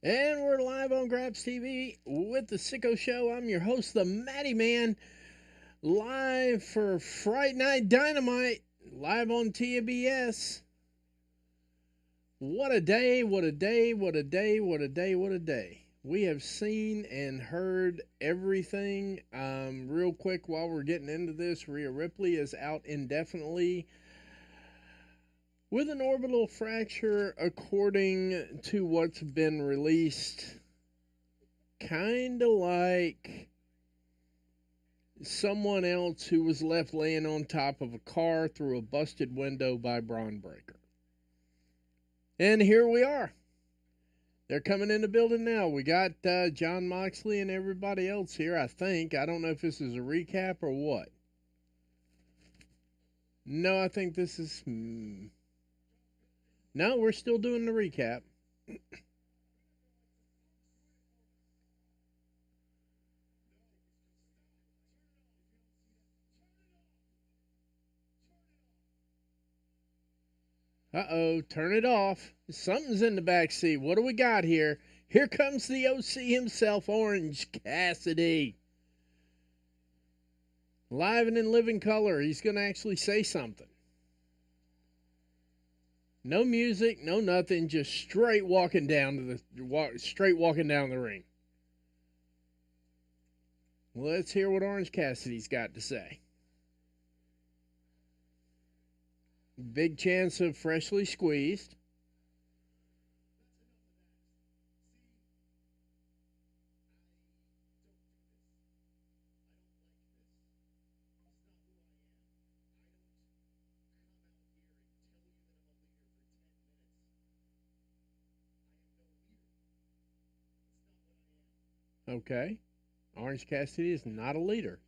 And we're live on Grabs TV with the Sicko Show. I'm your host, the Matty Man, live for Fright Night Dynamite, live on TBS. What a day, what a day, what a day, what a day, what a day. We have seen and heard everything. Real quick, while we're getting into this, Rhea Ripley is out indefinitely with an orbital fracture, according to what's been released. Kind of like someone else who was left laying on top of a car through a busted window by Braun Breaker. And here we are. They're coming in the building now. We got John Moxley and everybody else here, I think. I don't know if this is a recap or what. No, I think this is... No, we're still doing the recap. Uh-oh, turn it off. Something's in the back seat. What do we got here? Here comes the OC himself, Orange Cassidy. Live and in living color. He's going to actually say something. No music, no nothing, just straight walking down to the ring. Let's hear what Orange Cassidy's got to say. Big chance of freshly squeezed. Okay. Orange Cassidy is not a leader.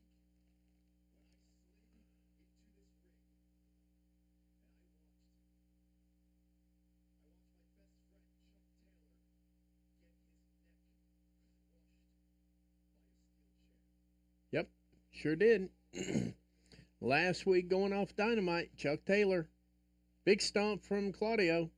Yep, sure did. Last week going off Dynamite, Chuck Taylor. Big stomp from Claudio.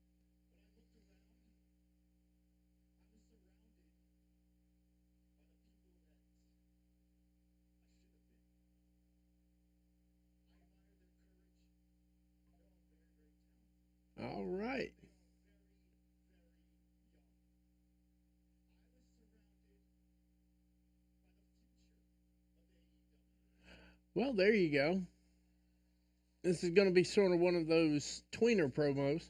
All right. Well, there you go. This is going to be sort of one of those tweener promos.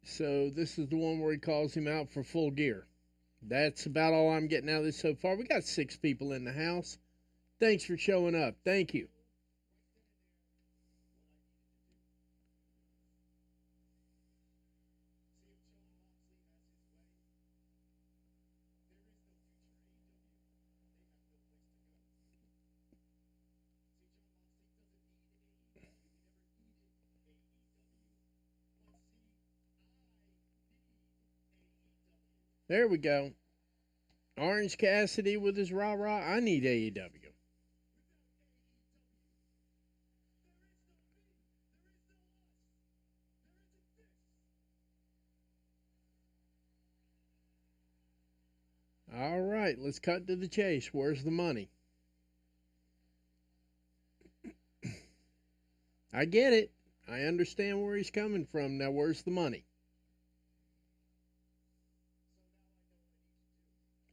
So this is the one where he calls him out for Full Gear. That's about all I'm getting out of this so far. We got 6 people in the house. Thanks for showing up. Thank you. There we go. Orange Cassidy with his rah rah. I need AEW. All right, let's cut to the chase. Where's the money? I get it. I understand where he's coming from. Now, where's the money?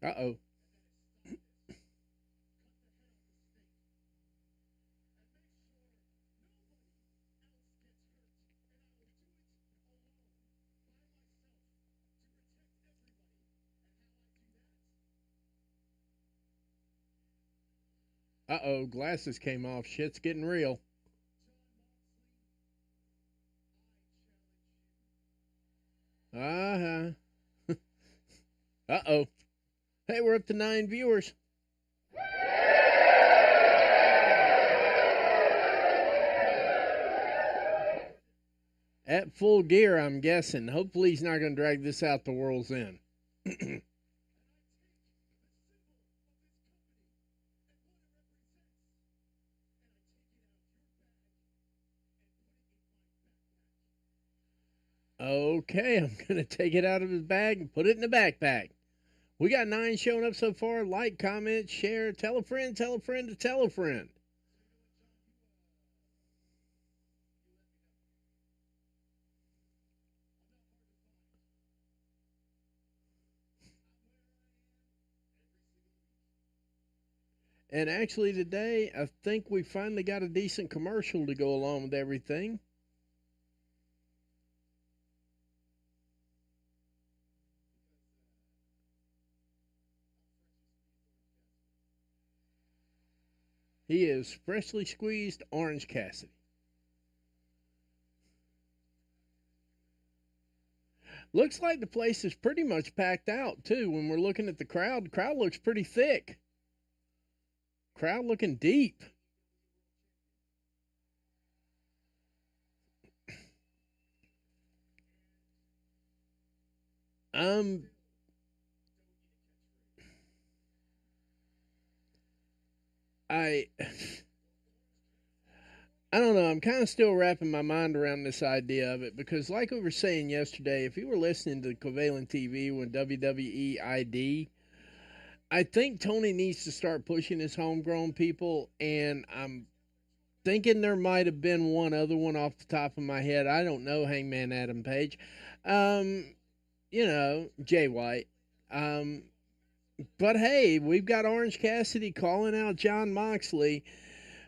Uh oh. Uh oh. Glasses came off. Shit's getting real. Uh huh. Uh oh. Hey, we're up to 9 viewers. At full gear, I'm guessing. Hopefully, he's not going to drag this out the world's end. Okay, I'm going to take it out of his bag and put it in the backpack. We got 9 showing up so far. Like, comment, share, tell a friend to tell a friend. And actually, today, I think we finally got a decent commercial to go along with everything. He is freshly squeezed Orange Cassidy. Looks like the place is pretty much packed out, too. When we're looking at the crowd looks pretty thick. Crowd looking deep. Um, I I don't know. I'm kind of still wrapping my mind around this idea of it because, like we were saying yesterday, if you were listening to Covalent TV when WWE ID, I think Tony needs to start pushing his homegrown people, and I'm thinking there might have been one other one off the top of my head. I don't know, Hangman Adam Page. Um, Jay White. Um, but hey, we've got Orange Cassidy calling out John Moxley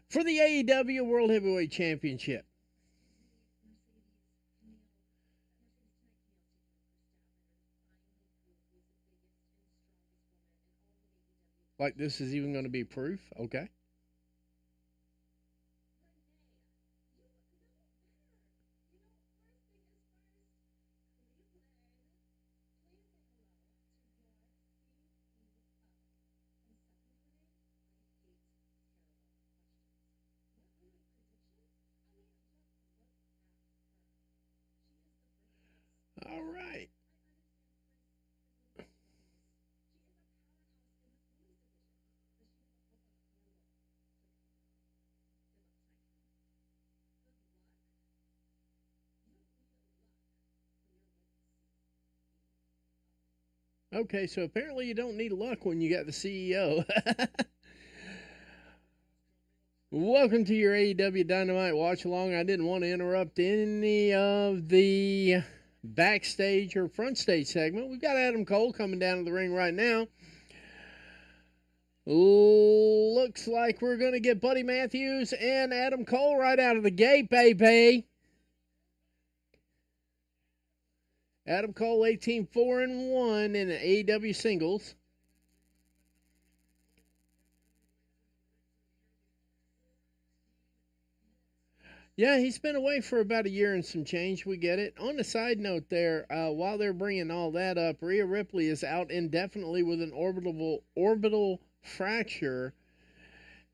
for the AEW World Heavyweight Championship. Like this is even going to be proof? Okay. All right. Okay, so apparently you don't need luck when you got the CEO. Welcome to your AEW Dynamite watch along. I didn't want to interrupt any of the backstage or front stage segment. We've got Adam Cole coming down to the ring right now. Looks like we're going to get Buddy Matthews and Adam Cole right out of the gate, baby. Adam Cole 18-4-1 in the AEW singles. Yeah, he's been away for about a year and some change. We get it. On the side note, there, while they're bringing all that up, Rhea Ripley is out indefinitely with an orbital fracture,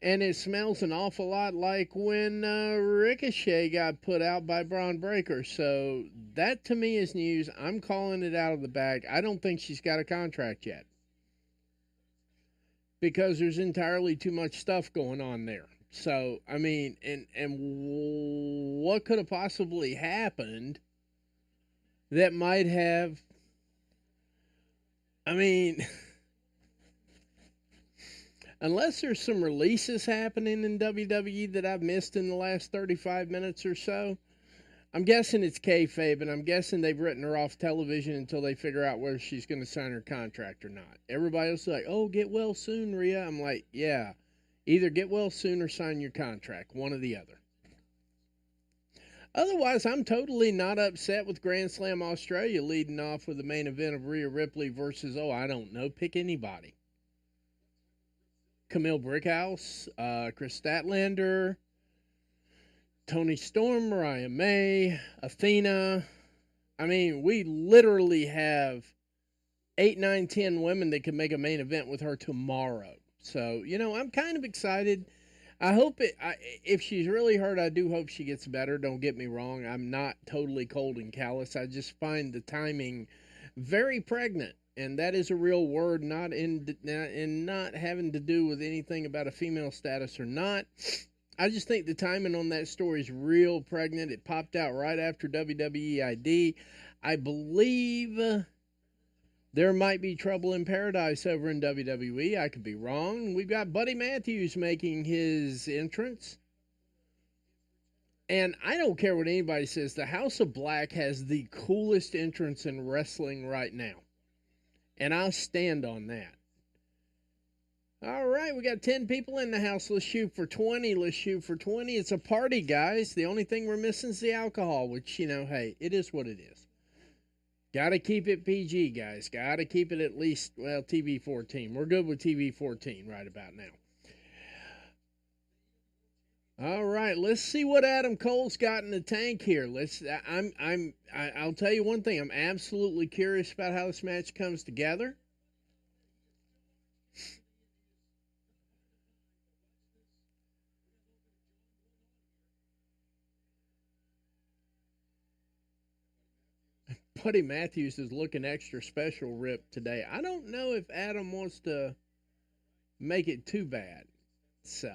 and it smells an awful lot like when Ricochet got put out by Braun Breaker. So that to me is news. I'm calling it out of the bag. I don't think she's got a contract yet because there's entirely too much stuff going on there. So I mean, and what could have possibly happened that might have? I mean, unless there's some releases happening in WWE that I've missed in the last 35 minutes or so, I'm guessing it's kayfabe, and I'm guessing they've written her off television until they figure out whether she's going to sign her contract or not. Everybody else is like, "Oh, get well soon, Rhea." I'm like, "Yeah, either get well soon or sign your contract, one or the other." Otherwise, I'm totally not upset with Grand Slam Australia leading off with the main event of Rhea Ripley versus, oh, I don't know, pick anybody. Camille Brickhouse, Chris Statlander, Tony Storm, Mariah May, Athena. I mean, we literally have 8, 9, 10 women that could make a main event with her tomorrow. So, I'm kind of excited. I hope it. If she's really hurt, I do hope she gets better. Don't get me wrong. I'm not totally cold and callous. I just find the timing very pregnant, and that is a real word, not having to do with anything about a female status or not. I just think the timing on that story is real pregnant. It popped out right after WWE ID. I believe there might be trouble in paradise over in WWE. I could be wrong. We've got Buddy Matthews making his entrance. And I don't care what anybody says, the House of Black has the coolest entrance in wrestling right now. And I'll stand on that. All right, we got 10 people in the house. Let's shoot for 20. Let's shoot for 20. It's a party, guys. The only thing we're missing is the alcohol, which, hey, it is what it is. Got to keep it PG, guys. Got to keep it at least, TV 14. We're good with TV 14 right about now. All right, let's see what Adam Cole's got in the tank here. I'll tell you one thing. I'm absolutely curious about how this match comes together. Buddy Matthews is looking extra special ripped today. I don't know if Adam wants to make it too bad. So.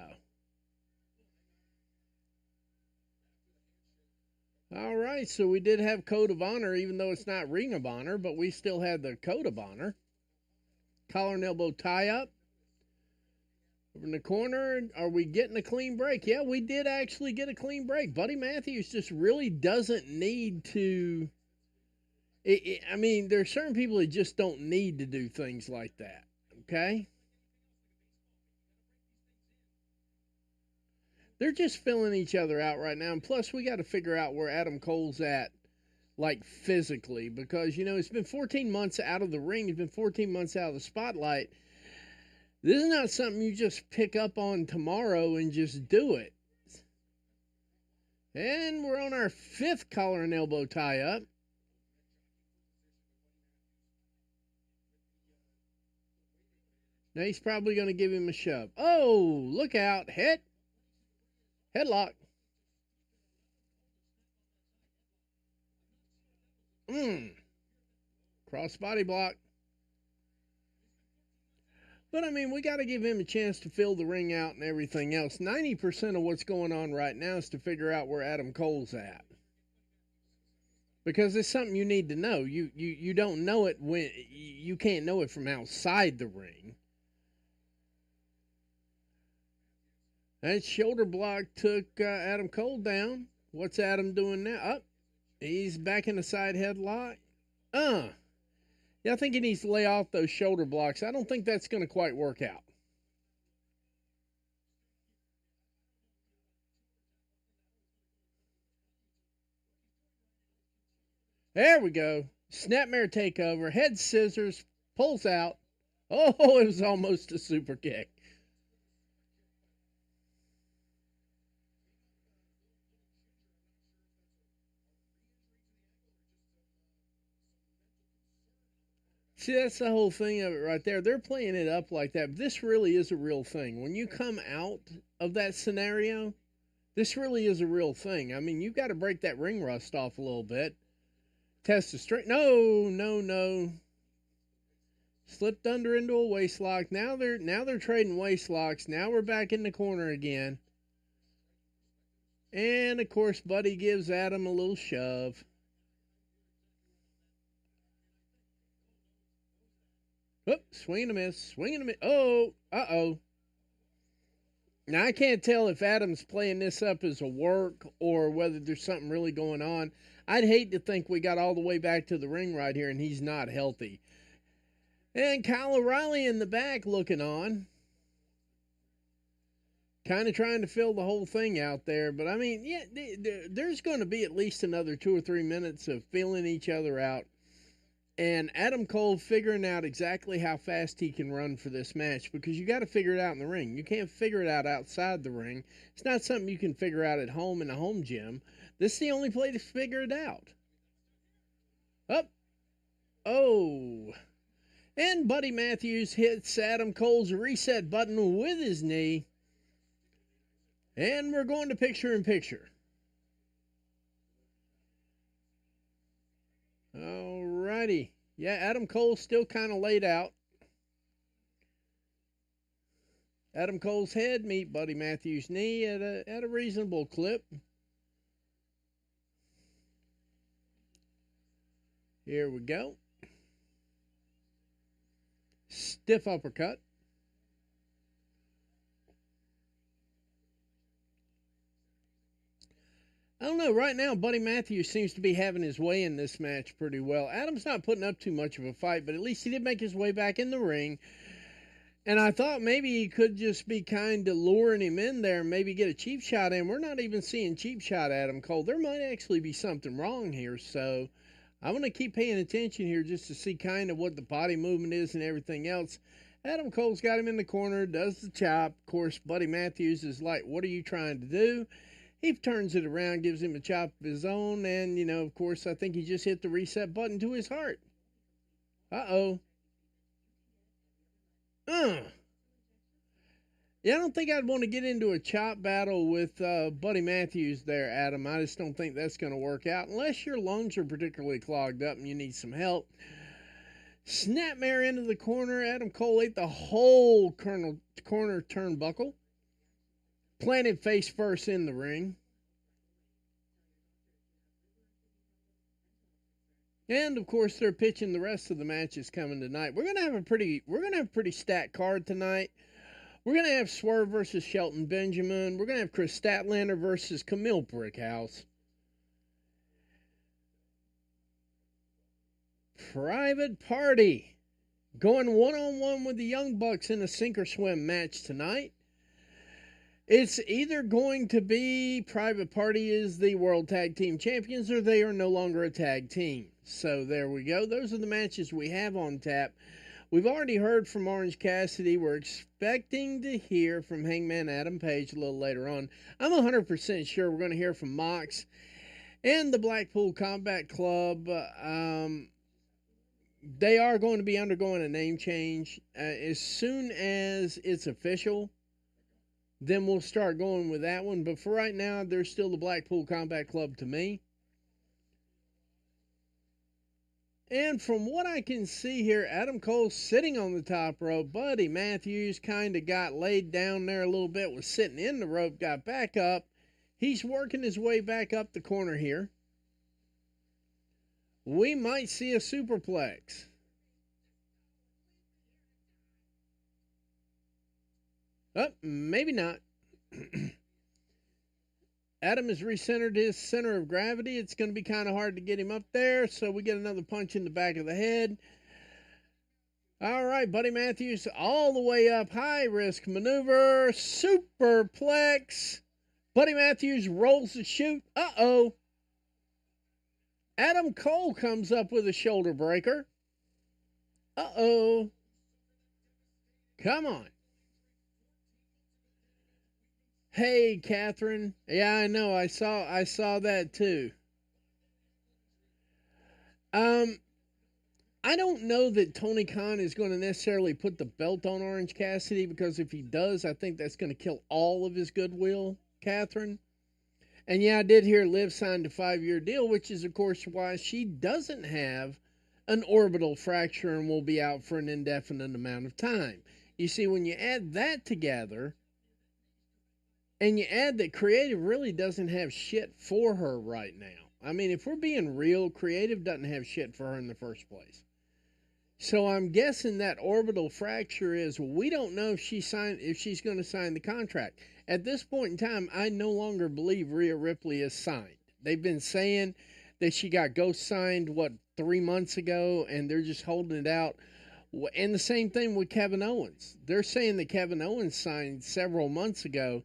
All right, so we did have Code of Honor, even though it's not Ring of Honor, but we still had the Code of Honor. Collar and elbow tie up. Over in the corner, are we getting a clean break? Yeah, we did actually get a clean break. Buddy Matthews just really doesn't need to. There's certain people that just don't need to do things like that, okay? They're just filling each other out right now. And plus, we got to figure out where Adam Cole's at, like physically, because, it's been 14 months out of the ring. It's been 14 months out of the spotlight. This is not something you just pick up on tomorrow and just do it. And we're on our 5th collar and elbow tie up. Now he's probably going to give him a shove. Oh, look out. Headlock. Cross body block. But, we got to give him a chance to fill the ring out and everything else. 90% of what's going on right now is to figure out where Adam Cole's at. Because it's something you need to know. You don't know it when you can't know it from outside the ring. That shoulder block took Adam Cole down. What's Adam doing now? He's back in the side headlock. Yeah, I think he needs to lay off those shoulder blocks. I don't think that's going to quite work out. There we go. Snapmare takeover. Head scissors. Pulls out. Oh, it was almost a super kick. See, that's the whole thing of it right there. They're playing it up like that. But this really is a real thing. When you come out of that scenario, this really is a real thing. You've got to break that ring rust off a little bit. Test the strength. No. Slipped under into a waist lock. Now they're trading waist locks. Now we're back in the corner again. And of course, Buddy gives Adam a little shove. Swing and a miss. Oh, uh-oh. Now, I can't tell if Adam's playing this up as a work or whether there's something really going on. I'd hate to think we got all the way back to the ring right here and he's not healthy. And Kyle O'Reilly in the back looking on. Kind of trying to fill the whole thing out there. But, there's going to be at least another 2 or 3 minutes of feeling each other out. And Adam Cole figuring out exactly how fast he can run for this match, because you got to figure it out in the ring. You can't figure it out outside the ring. It's not something you can figure out at home in a home gym. This is the only place to figure it out. Oh. And Buddy Matthews hits Adam Cole's reset button with his knee. And we're going to picture in picture. Alrighty. Yeah, Adam Cole's still kind of laid out. Adam Cole's head meet Buddy Matthews' knee at a reasonable clip. Here we go. Stiff uppercut. I don't know. Right now, Buddy Matthews seems to be having his way in this match pretty well. Adam's not putting up too much of a fight, but at least he did make his way back in the ring. And I thought maybe he could just be kind of luring him in there and maybe get a cheap shot in. We're not even seeing cheap shot Adam Cole. There might actually be something wrong here. So I'm going to keep paying attention here just to see kind of what the body movement is and everything else. Adam Cole's got him in the corner, does the chop. Of course, Buddy Matthews is like, what are you trying to do? He turns it around, gives him a chop of his own. And, of course, I think he just hit the reset button to his heart. Uh-oh. Yeah, I don't think I'd want to get into a chop battle with Buddy Matthews there, Adam. I just don't think that's going to work out unless your lungs are particularly clogged up and you need some help. Snapmare into the corner. Adam Cole ate the whole corner turnbuckle. Planted face first in the ring. And of course, they're pitching the rest of the matches coming tonight. We're gonna have a pretty stacked card tonight. We're gonna have Swerve versus Shelton Benjamin. We're gonna have Chris Statlander versus Camille Brickhouse. Private Party going one-on-one with the Young Bucks in a sink or swim match tonight. It's either going to be Private Party is the World Tag Team Champions or they are no longer a tag team. So there we go. Those are the matches we have on tap. We've already heard from Orange Cassidy. We're expecting to hear from Hangman Adam Page a little later on. I'm 100% sure we're going to hear from Mox and the Blackpool Combat Club. They are going to be undergoing a name change. As soon as it's official, then we'll start going with that one. But for right now, they're still the Blackpool Combat Club to me. And from what I can see here, Adam Cole sitting on the top rope. Buddy Matthews kind of got laid down there a little bit, was sitting in the rope, got back up. He's working his way back up the corner here. We might see a superplex. Oh, maybe not. Adam has recentered his center of gravity. It's going to be kind of hard to get him up there, so we get another punch in the back of the head. All right, Buddy Matthews all the way up. High-risk maneuver. Superplex. Buddy Matthews rolls the chute. Uh-oh. Adam Cole comes up with a shoulder breaker. Uh-oh. Come on. Hey, Catherine. Yeah, I know. I saw that too. I don't know that Tony Khan is going to necessarily put the belt on Orange Cassidy, because if he does, I think that's going to kill all of his goodwill, Catherine. And yeah, I did hear Liv signed a 5-year deal, which is, of course, why she doesn't have an orbital fracture and will be out for an indefinite amount of time. You see, when you add that together, and you add that Creative really doesn't have shit for her right now. I mean, if we're being real, Creative doesn't have shit for her in the first place. So I'm guessing that orbital fracture is, we don't know if she's going to sign the contract. At this point in time, I no longer believe Rhea Ripley is signed. They've been saying that she got ghost signed, 3 months ago, and they're just holding it out. And the same thing with Kevin Owens. They're saying that Kevin Owens signed several months ago,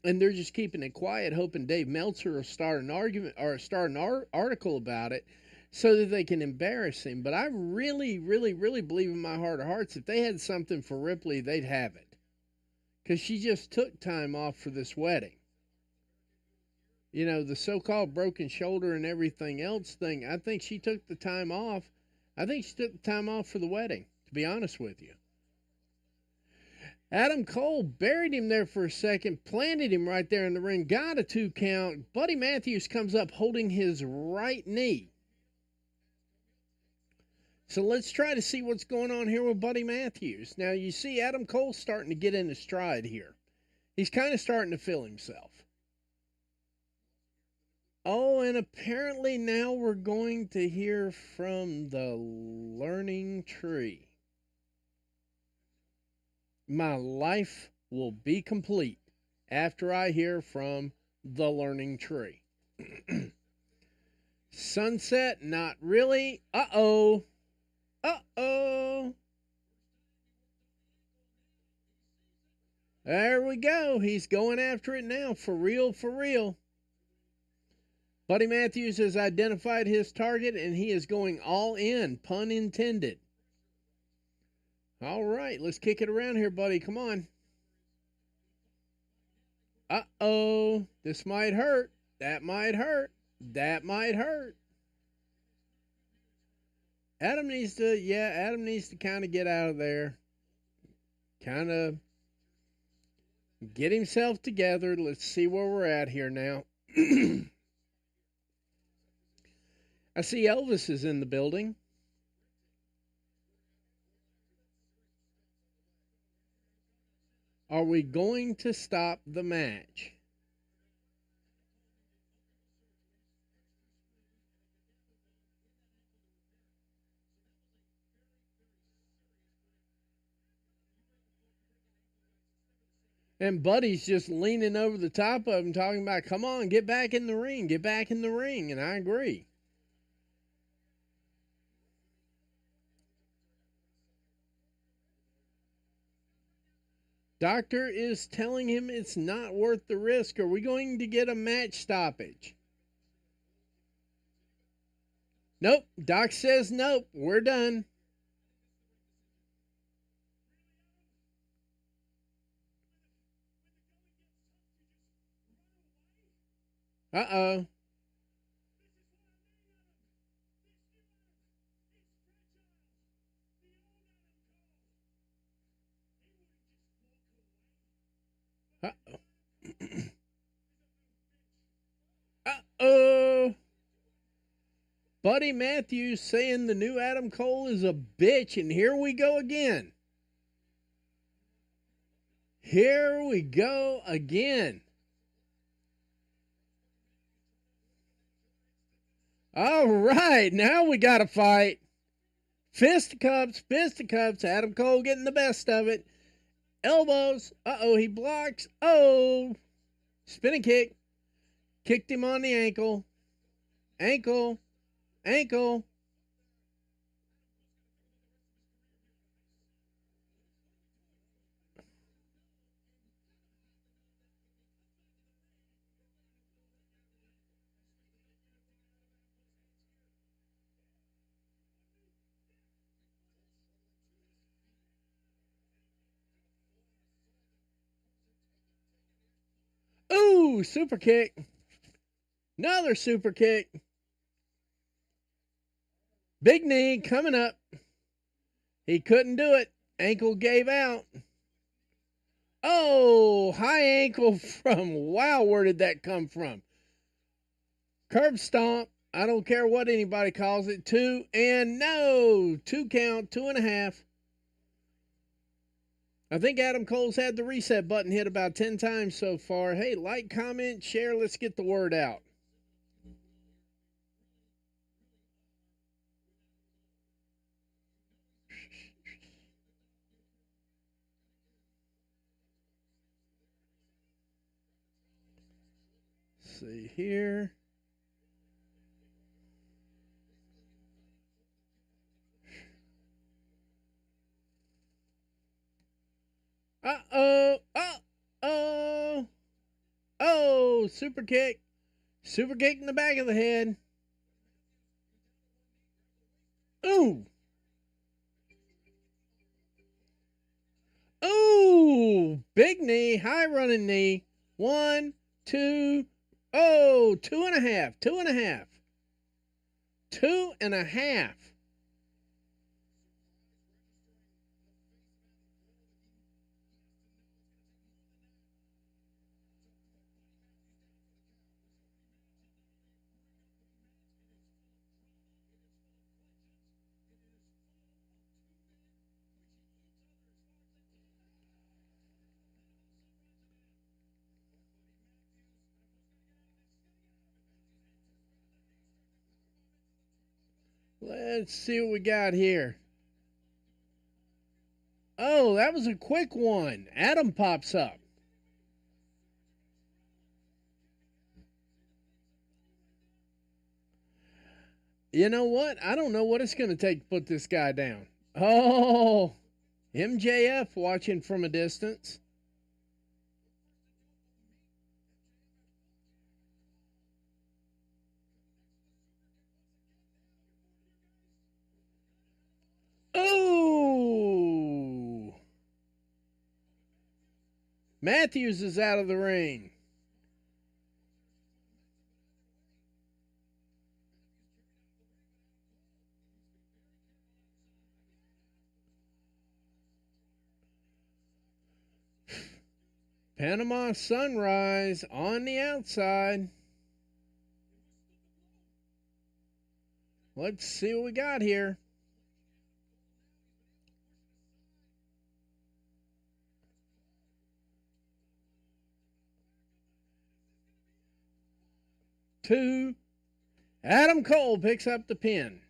and they're just keeping it quiet, hoping Dave Meltzer will start an argument or start an article about it so that they can embarrass him. But I really, really, really believe in my heart of hearts, if they had something for Ripley, they'd have it. Because she just took time off for this wedding. The so-called broken shoulder and everything else thing, I think she took the time off. I think she took the time off for the wedding, to be honest with you. Adam Cole buried him there for a second, planted him right there in the ring, got a 2 count. Buddy Matthews comes up holding his right knee. So let's try to see what's going on here with Buddy Matthews. Now you see Adam Cole starting to get into stride here. He's kind of starting to feel himself. Oh, and apparently now we're going to hear from the Learning Tree. My life will be complete after I hear from the Learning Tree. Sunset, not really. Uh-oh. Uh-oh. There we go. He's going after it now. For real, for real. Buddy Matthews has identified his target, and he is going all in. Pun intended. All right, let's kick it around here, buddy. Come on. Uh-oh. This might hurt. That might hurt. That might hurt. Adam needs to kind of get out of there. Kind of get himself together. Let's see where we're at here now. I see Elvis is in the building. Are we going to stop the match? And Buddy's just leaning over the top of him, talking about, come on, get back in the ring, get back in the ring. And I agree. Doctor is telling him it's not worth the risk. Are we going to get a match stoppage? Nope. Doc says nope. We're done. Uh-oh. Uh-oh. Uh-oh. Buddy Matthews saying the new Adam Cole is a bitch, and here we go again. Here we go again. All right, now we got to fight. Fisticuffs, fisticuffs. Adam Cole getting the best of it. Elbows. Uh-oh, he blocks. Oh, spinning kick. Kicked him on the ankle. Ankle. Ankle. Ooh, super kick. Another super kick. Big knee coming up. He couldn't do it. Ankle gave out. Oh, high ankle from, wow, where did that come from? Curb stomp. I don't care what anybody calls it. 2 and no. 2 count, 2.5. I think Adam Cole's had the reset button hit about 10 times so far. Hey, like, comment, share. Let's get the word out. Let's see here. Uh-oh. Uh-oh. Oh, super kick. Super kick in the back of the head. Ooh. Ooh. Big knee. High running knee. 1, 2. Oh, 2.5. 2.5. 2.5. Let's see what we got here. Oh, that was a quick one. Adam pops up. You know what? I don't know what it's going to take to put this guy down. Oh, MJF watching from a distance. Oh, Matthews is out of the ring. Panama Sunrise on the outside. Let's see what we got here. Two. Adam Cole picks up the pin.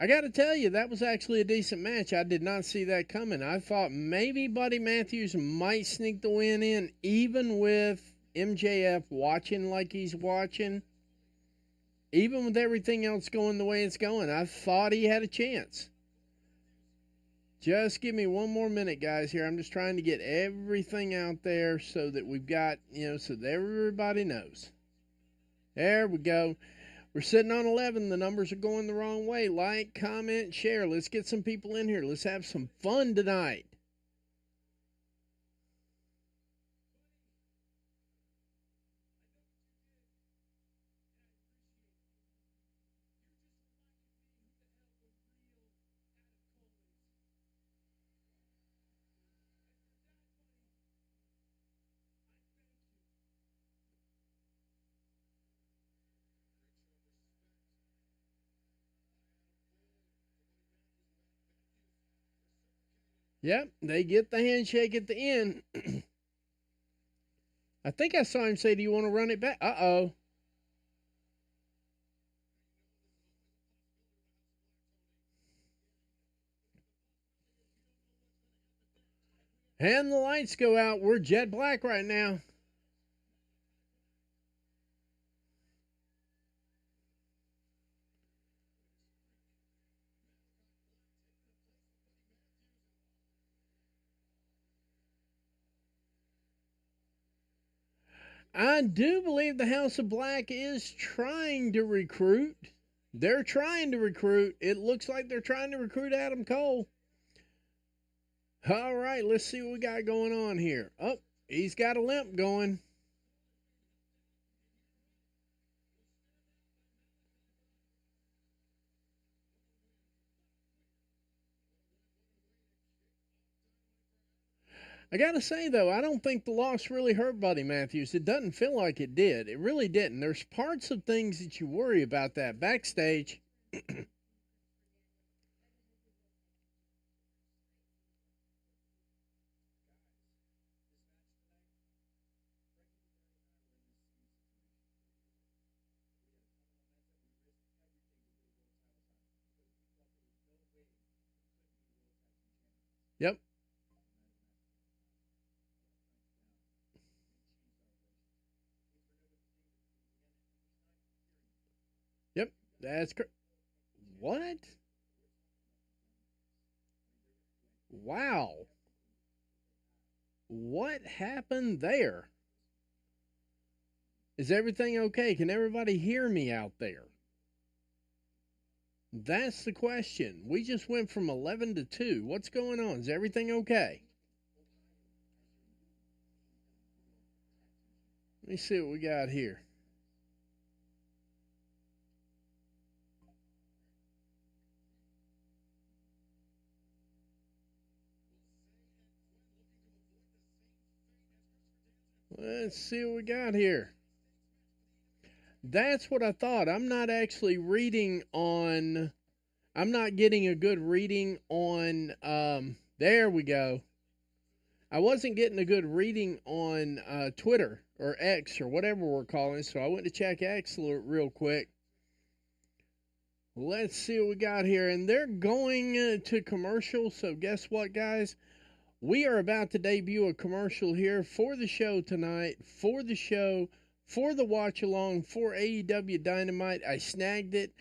I got to tell you, that was actually a decent match. I did not see that coming. I thought maybe Buddy Matthews might sneak the win in, even with MJF watching like he's watching. Even with everything else going the way it's going, I thought he had a chance. Just give me one more minute, guys, here. I'm just trying to get everything out there so that we've got, so that everybody knows. There we go. We're sitting on 11. The numbers are going the wrong way. Like, comment, share. Let's get some people in here. Let's have some fun tonight. Yep, they get the handshake at the end. I think I saw him say, "Do you want to run it back?" Uh-oh. And the lights go out. We're jet black right now. I do believe the House of Black is trying to recruit. They're trying to recruit. It looks like they're trying to recruit Adam Cole. All right, let's see what we got going on here. Oh, he's got a limp going. I gotta say though, I don't think the loss really hurt Buddy Matthews. It doesn't feel like it did. It really didn't. There's parts of things that you worry about that backstage. Yep. Yep. That's correct. What? Wow. What happened there? Is everything okay? Can everybody hear me out there? That's the question. We just went from 11 to 2. What's going on? Is everything okay? Let me see what we got here. Let's see what we got here. That's what I thought. I'm not actually reading on. I'm not getting a good reading on. There we go. I wasn't getting a good reading on Twitter or X or whatever we're calling it, so I went to check X real quick. Let's see what we got here. And they're going to commercial. So guess what, guys? We are about to debut a commercial here for the show tonight, for the show, for the watch along, for AEW Dynamite. I snagged it.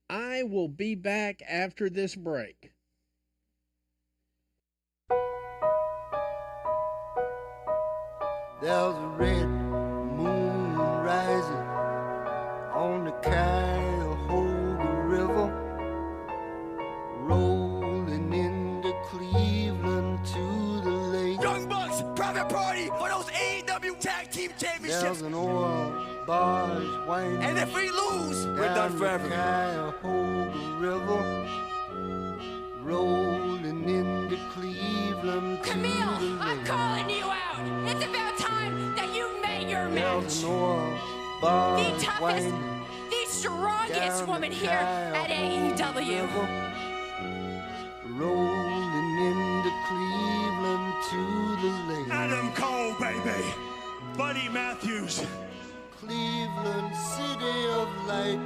I will be back after this break. There's a red moon rising on the Cuyahoga River, rolling into Cleveland to the lake. Young Bucks, private party for those AEW Tag Team Championships. There's an oil barge winding. And if we lose, we're done forever. Cuyahoga River, rolling into Cleveland to the Camille, lake. I'm calling you out. It's about time that you made your match. There's an oil barge The toughest, winding. the strongest Down woman the here at Cuyahoga AEW. River, rolling into Cleveland to the lake. Adam Cole, baby. Buddy Matthews. Cleveland, city of light,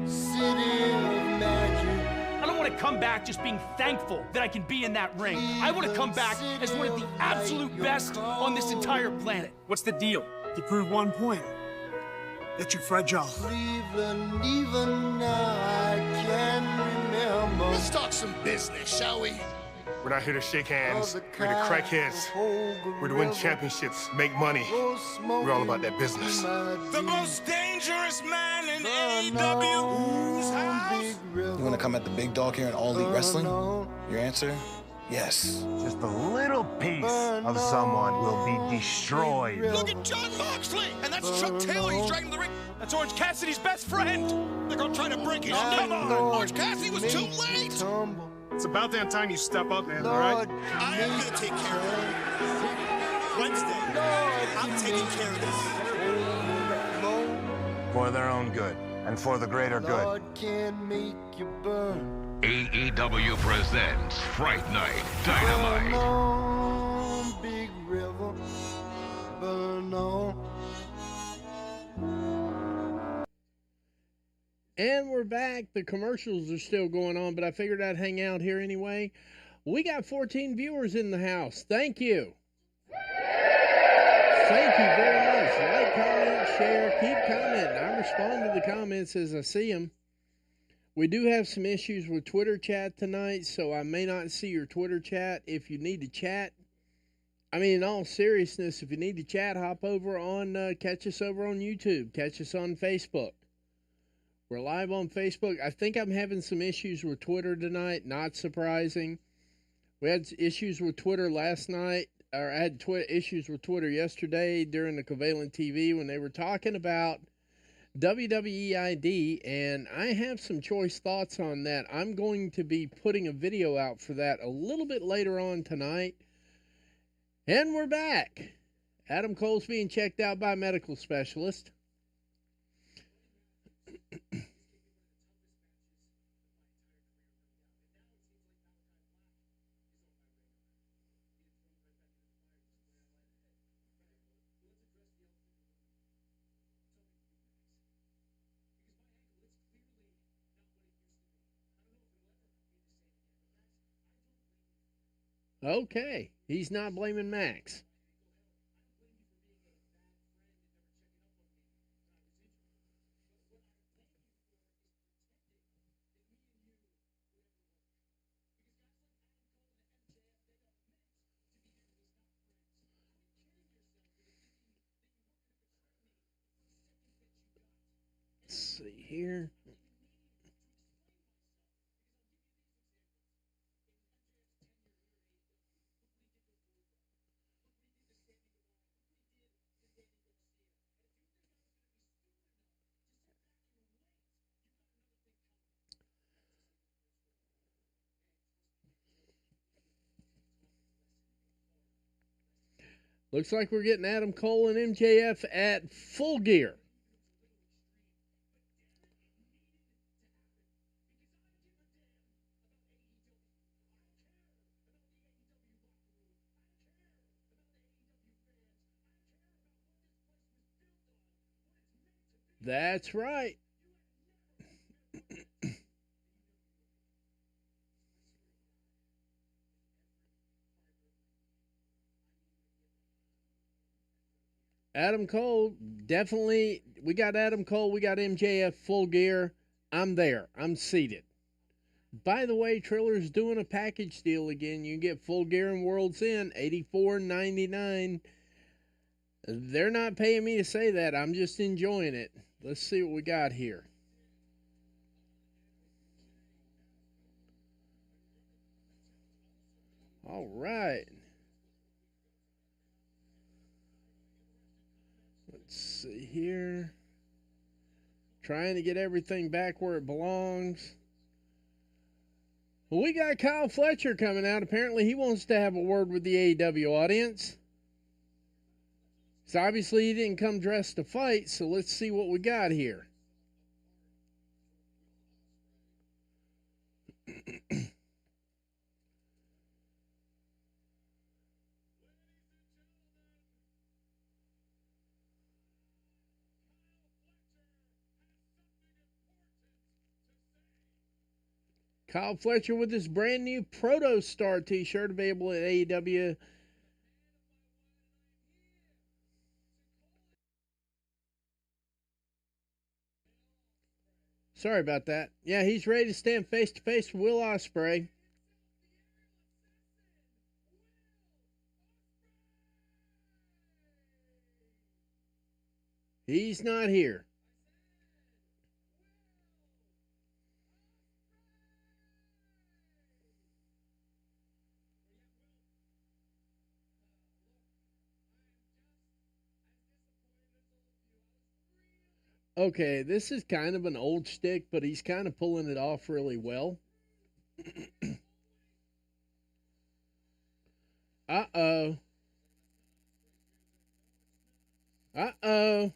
city of magic. I don't want to come back just being thankful that I can be in that ring. I want to come back as one of the absolute best on this entire planet. What's the deal? To prove one point, that you're fragile. Cleveland, even now I can remember. Let's talk some business, shall we? We're not here to shake hands. We're the crackheads. We're to win championships, make money. We're all about that business. The most dangerous man in AEW's house. You want to come at the big dog here in All Elite Wrestling? Your answer? Yes. Just a little piece of someone will be destroyed. Look at John Moxley, and that's Chuck Taylor. He's dragging the ring. That's Orange Cassidy's best friend. They're gonna try to break his neck. Come on, Orange Cassidy was too late. It's about that time you step up, man, all right? I am gonna take care of it. Wednesday, I'm taking care of this. For their own good and for the greater good. Lord can make you burn. AEW presents Fright Night Dynamite. Burn on, big river, burn on. And we're back. The commercials are still going on, but I figured I'd hang out here anyway. We got 14 viewers in the house. Thank you. Thank you very much. Like, comment, share, keep commenting. I respond to the comments as I see them. We do have some issues with Twitter chat tonight, so I may not see your Twitter chat. If you need to chat, I mean, in all seriousness, if you need to chat, hop over on, catch us over on YouTube. Catch us on Facebook. We're live on Facebook. I think I'm having some issues with Twitter tonight. Not surprising. We had issues with Twitter last night, or I had issues with Twitter yesterday during the Covalent TV when they were talking about WWE ID, and I have some choice thoughts on that. I'm going to be putting a video out for that a little bit later on tonight. And we're back. Adam Cole's being checked out by a medical specialist. Okay, he's not blaming Max. Let's see here. Looks like we're getting Adam Cole and MJF at Full Gear. That's right. Adam Cole, definitely. We got Adam Cole. We got MJF Full Gear. I'm there. I'm seated. By the way, Triller's doing a package deal again. You can get Full Gear and World's End, $84.99. They're not paying me to say that. I'm just enjoying it. Let's see what we got here. All right. Let's see here. Trying to get everything back where it belongs. Well, we got Kyle Fletcher coming out. Apparently, he wants to have a word with the AEW audience. So obviously, he didn't come dressed to fight. So let's see what we got here. Kyle Fletcher with his brand new Proto Star t-shirt available at AEW. Sorry about that. Yeah, he's ready to stand face to face with Will Ospreay. He's not here. Okay, this is kind of an old shtick, but he's kind of pulling it off really well. Uh-oh. Uh-oh.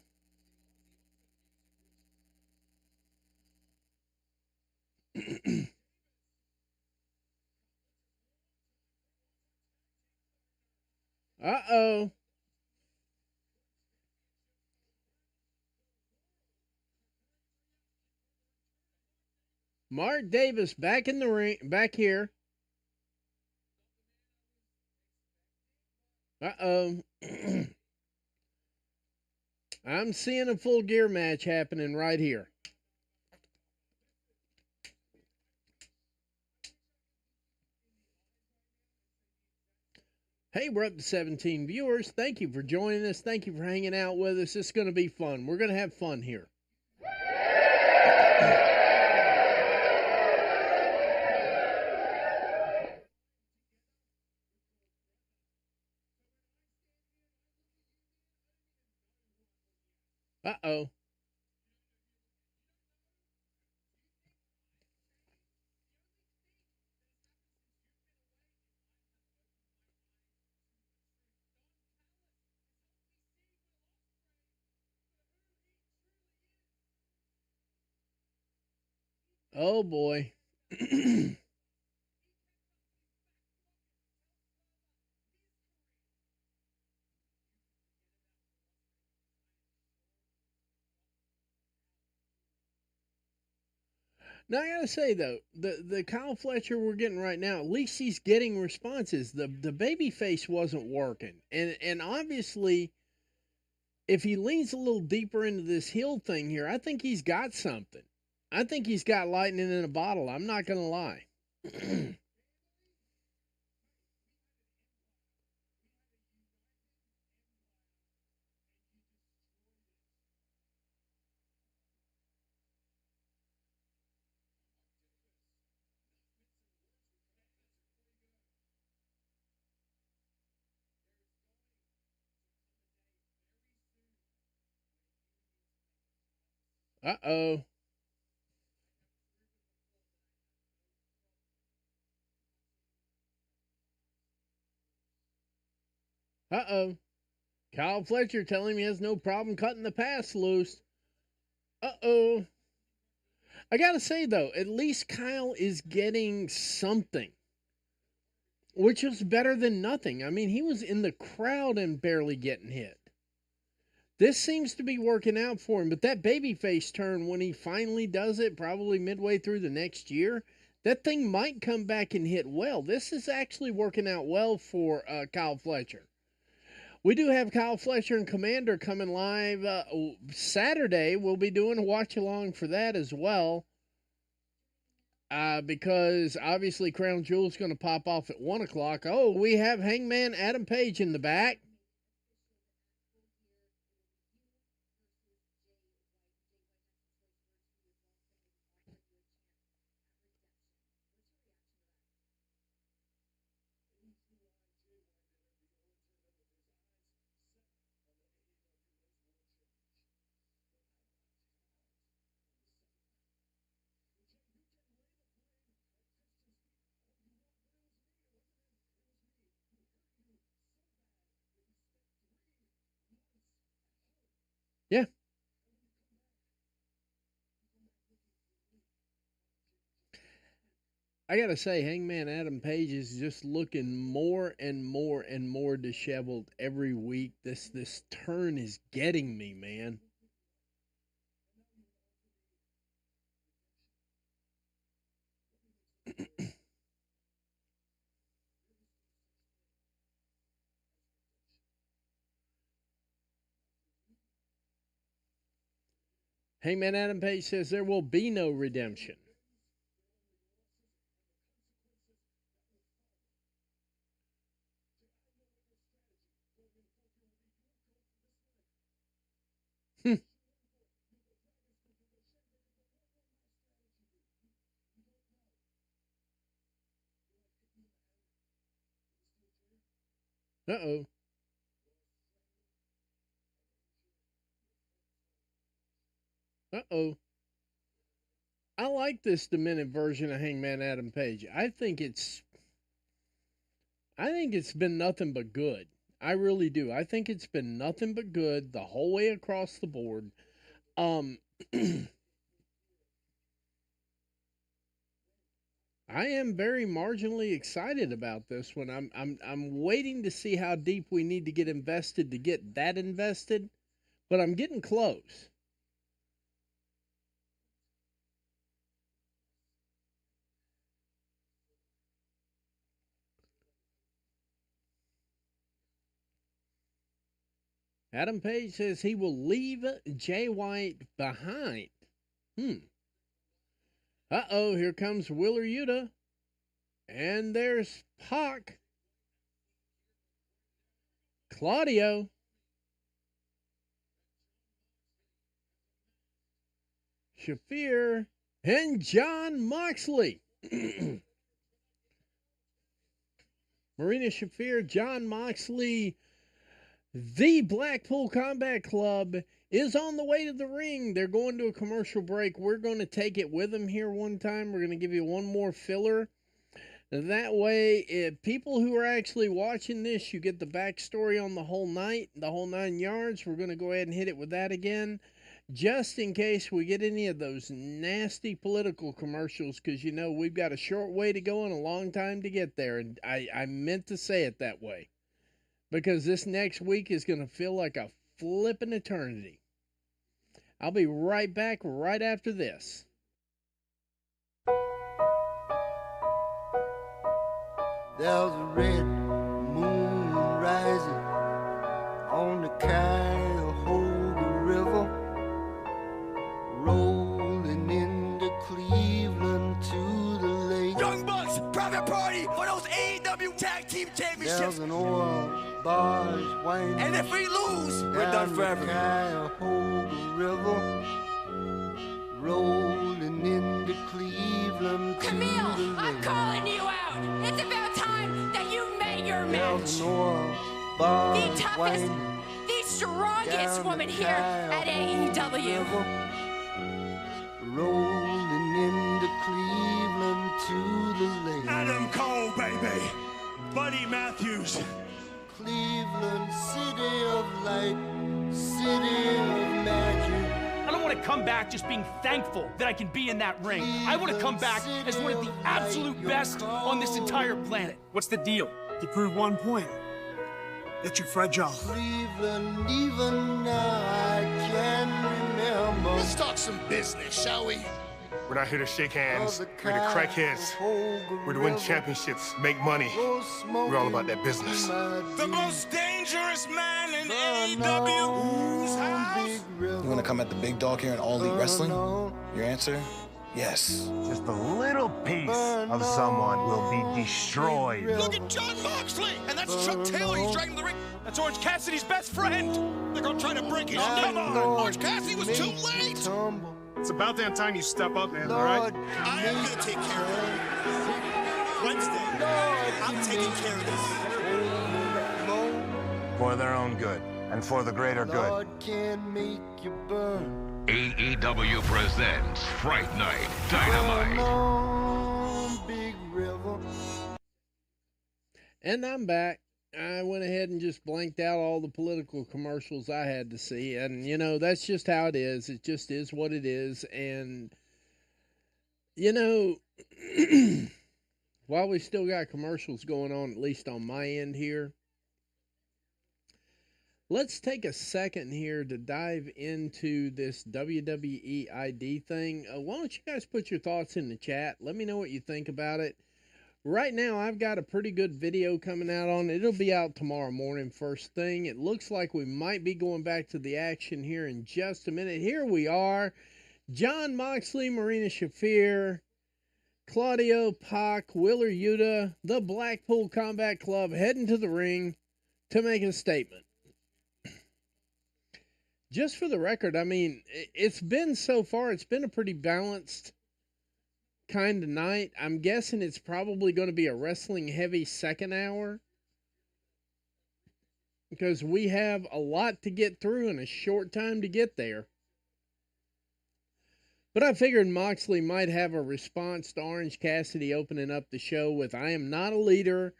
Uh-oh. Mark Davis back in the ring, back here. Uh-oh. I'm seeing a Full Gear match happening right here. Hey, we're up to 17 viewers. Thank you for joining us. Thank you for hanging out with us. It's going to be fun. We're going to have fun here. Uh-oh. Oh, boy. Now, I gotta say, though, the Kyle Fletcher we're getting right now, at least he's getting responses. The baby face wasn't working. And obviously, if he leans a little deeper into this heel thing here, I think he's got something. I think he's got lightning in a bottle. I'm not going to lie. Uh-oh. Uh-oh. Kyle Fletcher telling him he has no problem cutting the pass loose. Uh-oh. I gotta say, though, at least Kyle is getting something, which is better than nothing. I mean, he was in the crowd and barely getting hit. This seems to be working out for him, but that babyface turn, when he finally does it, probably midway through the next year, that thing might come back and hit well. This is actually working out well for Kyle Fletcher. We do have Kyle Fletcher and Commander coming live Saturday. We'll be doing a watch along for that as well. Because obviously Crown Jewel's going to pop off at 1 o'clock. Oh, we have Hangman Adam Page in the back. Yeah. I gotta say, Hangman Adam Page is just looking more and more and more disheveled every week. This turn is getting me, man. Hangman Adam Page says there will be no redemption. Uh-oh. Uh-oh. I like this demented version of Hangman Adam Page. I think it's been nothing but good. I really do. I think it's been nothing but good the whole way across the board. I am very marginally excited about this one. I'm waiting to see how deep we need to get invested to get that invested, but I'm getting close. Adam Page says he will leave Jay White behind. Uh-oh, here comes Wheeler Yuta. And there's Pac. Claudio. Shafir. And John Moxley. Marina Shafir, John Moxley. The Blackpool Combat Club is on the way to the ring. They're going to a commercial break. We're going to take it with them here one time. We're going to give you one more filler. That way, if people who are actually watching this, you get the backstory on the whole night, the whole 9 yards. We're going to go ahead and hit it with that again, just in case we get any of those nasty political commercials, because, you know, we've got a short way to go and a long time to get there. And I meant to say it that way, because this next week is going to feel like a flippin' eternity. I'll be right back right after this. There's a red moon rising on the Cuyahoga River, rolling into Cleveland to the lake. Young Bucks, private party for those AEW Tag Team Championships. There's an oil barge winding. And if we lose, we're done forever. Cuyahoga River, rolling into Cleveland to the lake. Camille, I'm calling you out. It's about time that you made your match. There's an oil barge The toughest, winding. the strongest woman here at AEW. Rolling into Cleveland to the lake. Adam Cole, baby. Buddy Matthews. Cleveland, city of light, city of magic. I don't want to come back just being thankful that I can be in that ring. I want to come back as one of the absolute best on this entire planet. What's the deal? To prove one point, that you're fragile. Cleveland, even now I can remember. Let's talk some business, shall we? We're not here to shake hands. We're here to crack heads. We're to win championships, make money. We're all about that business. The most dangerous man in AEW's house. You want to come at the big dog here in All Elite Wrestling? Your answer? Yes. Just a little piece of someone will be destroyed. Look at John Moxley, and that's Chuck Taylor. He's dragging the ring. That's Orange Cassidy's best friend. They're gonna try to break it. Oh, come on! Orange Cassidy was too late. It's about damn time you step up, man, all right? I am gonna take care of it. Wednesday, I'm taking care of this. For their own good and for the greater good. AEW presents Fright Night Dynamite. And I'm back. I went ahead and just blanked out all the political commercials I had to see. And, you know, that's just how it is. It just is what it is. And, you know, while we still got commercials going on, at least on my end here, let's take a second here to dive into this WWE ID thing. Why don't you guys put your thoughts in the chat? Let me know what you think about it. Right now, I've got a pretty good video coming out on it. It'll be out tomorrow morning, first thing. It looks like we might be going back to the action here in just a minute. Here we are. John Moxley, Marina Shafir, Claudio Pac, Wheeler Yuta, the Blackpool Combat Club heading to the ring to make a statement. Just for the record, I mean, it's been so far, it's been a pretty balanced kind of night. I'm guessing it's probably going to be a wrestling heavy second hour because we have a lot to get through in a short time to get there. But I figured Moxley might have a response to Orange Cassidy opening up the show with, I am not a leader.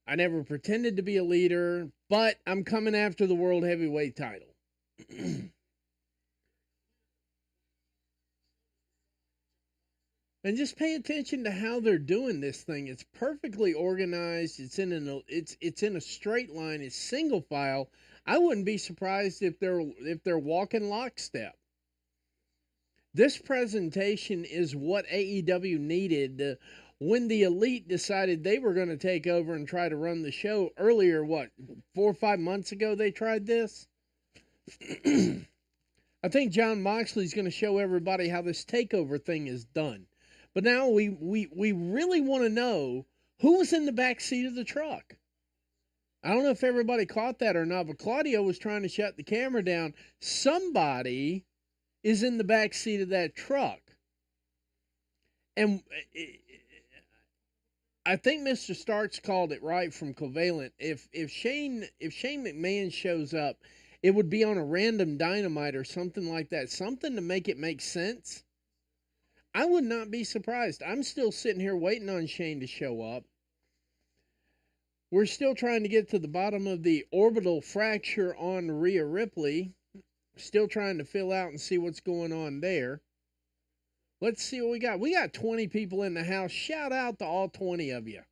I never pretended to be a leader, but I'm coming after the World Heavyweight title. And just pay attention to how they're doing this thing. It's perfectly organized. It's in a straight line. It's single file. I wouldn't be surprised if they're walking lockstep. This presentation is what AEW needed when the Elite decided they were going to take over and try to run the show earlier. What, 4 or 5 months ago they tried this? I think John Moxley's going to show everybody how this takeover thing is done. But now we really want to know who was in the back seat of the truck. I don't know if everybody caught that or not, but Claudio was trying to shut the camera down. Somebody is in the back seat of that truck. And I think Mr. Starks called it right from Covalent. If Shane McMahon shows up, it would be on a random Dynamite or something like that. Something to make it make sense. I would not be surprised. I'm still sitting here waiting on Shane to show up. We're still trying to get to the bottom of the orbital fracture on Rhea Ripley. Still trying to fill out and see what's going on there. Let's see what we got. We got 20 people in the house. Shout out to all 20 of you.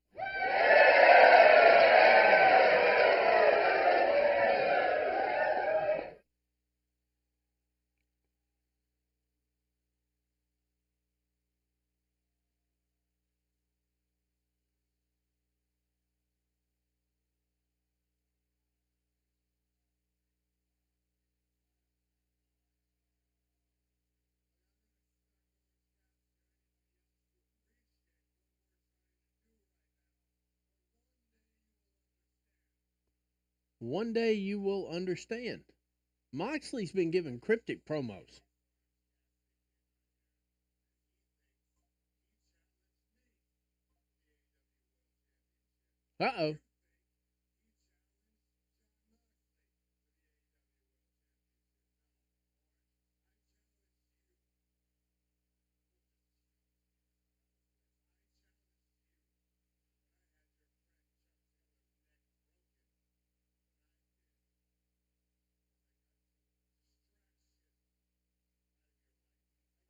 One day you will understand. Moxley's been giving cryptic promos. Uh-oh.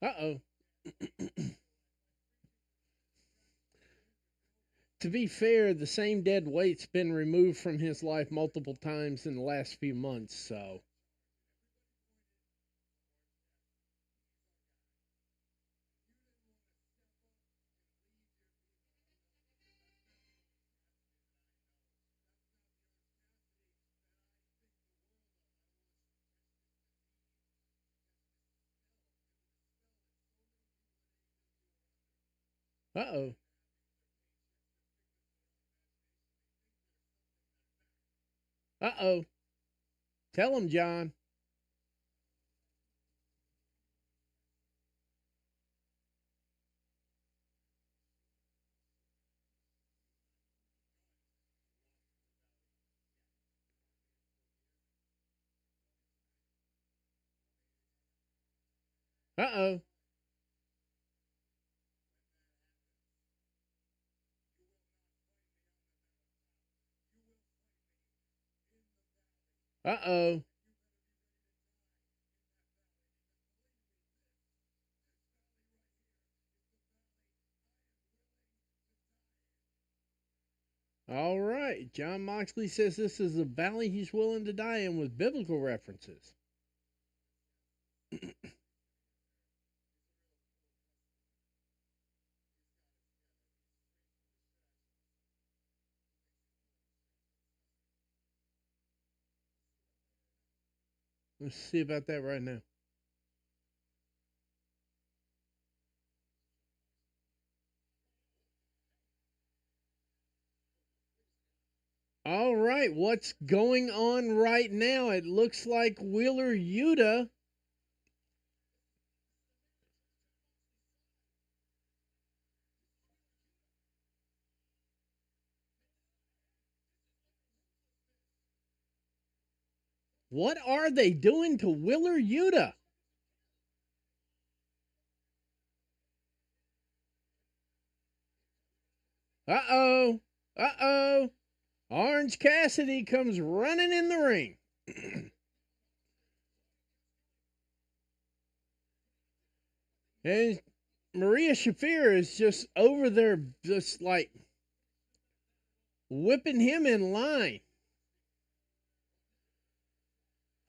Uh-oh. To be fair, the same dead weight's been removed from his life multiple times in the last few months, so. Uh-oh. Uh-oh. Tell him, John. Uh-oh. Uh-oh. All right. John Moxley says this is the valley he's willing to die in with biblical references. Let's see about that right now. All right, what's going on right now? It looks like Wheeler Yuta What are they doing to Wheeler Yuta? Uh-oh. Uh-oh. Orange Cassidy comes running in the ring. And Maria Shafir is just over there, just like whipping him in line.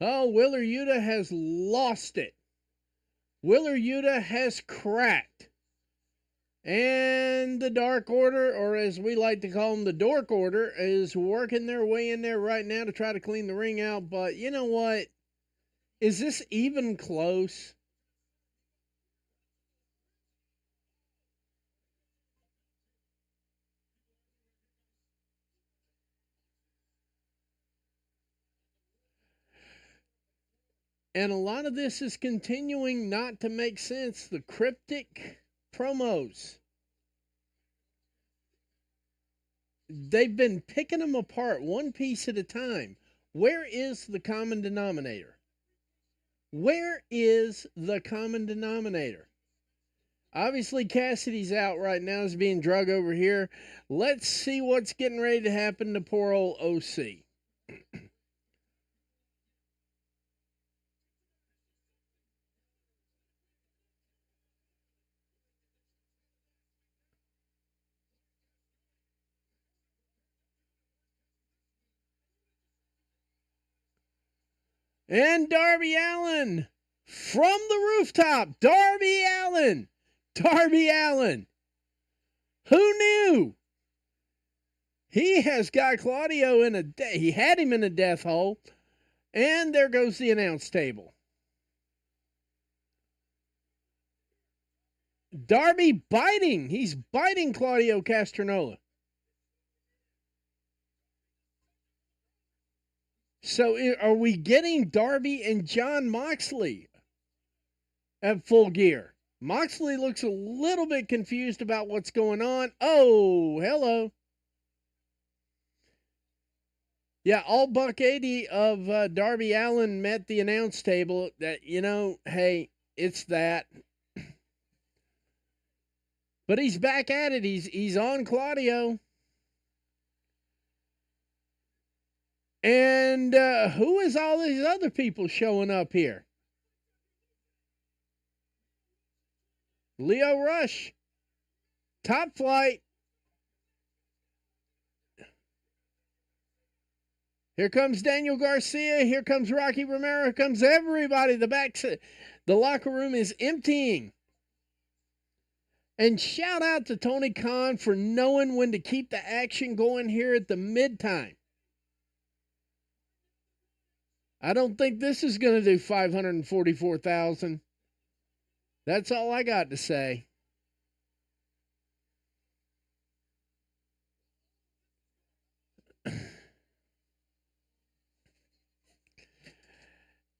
Oh, Wheeler Yuta has lost it. Wheeler Yuta has cracked. And the Dark Order, or as we like to call them, the Dork Order, is working their way in there right now to try to clean the ring out. But you know what? Is this even close? And a lot of this is continuing not to make sense. The cryptic promos. They've been picking them apart one piece at a time. Where is the common denominator? Where is the common denominator? Obviously, Cassidy's out right now. He's being drug over here. Let's see what's getting ready to happen to poor old OC. And Darby Allin from the rooftop. Darby Allin. Darby Allin. Who knew? He has got Claudio in he had him in a death hole. And there goes the announce table. Darby biting. He's biting Claudio Castronola. So are we getting Darby and John Moxley at Full Gear? Moxley looks a little bit confused about what's going on. Oh, hello. Yeah, all Buck 80 of Darby Allin met the announce table. That, hey, it's that. But he's back at it. He's on Claudio. And who is all these other people showing up here? Leo Rush. Top Flight. Here comes Daniel Garcia. Here comes Rocky Romero. Here comes everybody. The locker room is emptying. And shout out to Tony Khan for knowing when to keep the action going here at the mid-time. I don't think this is going to do 544,000. That's all I got to say.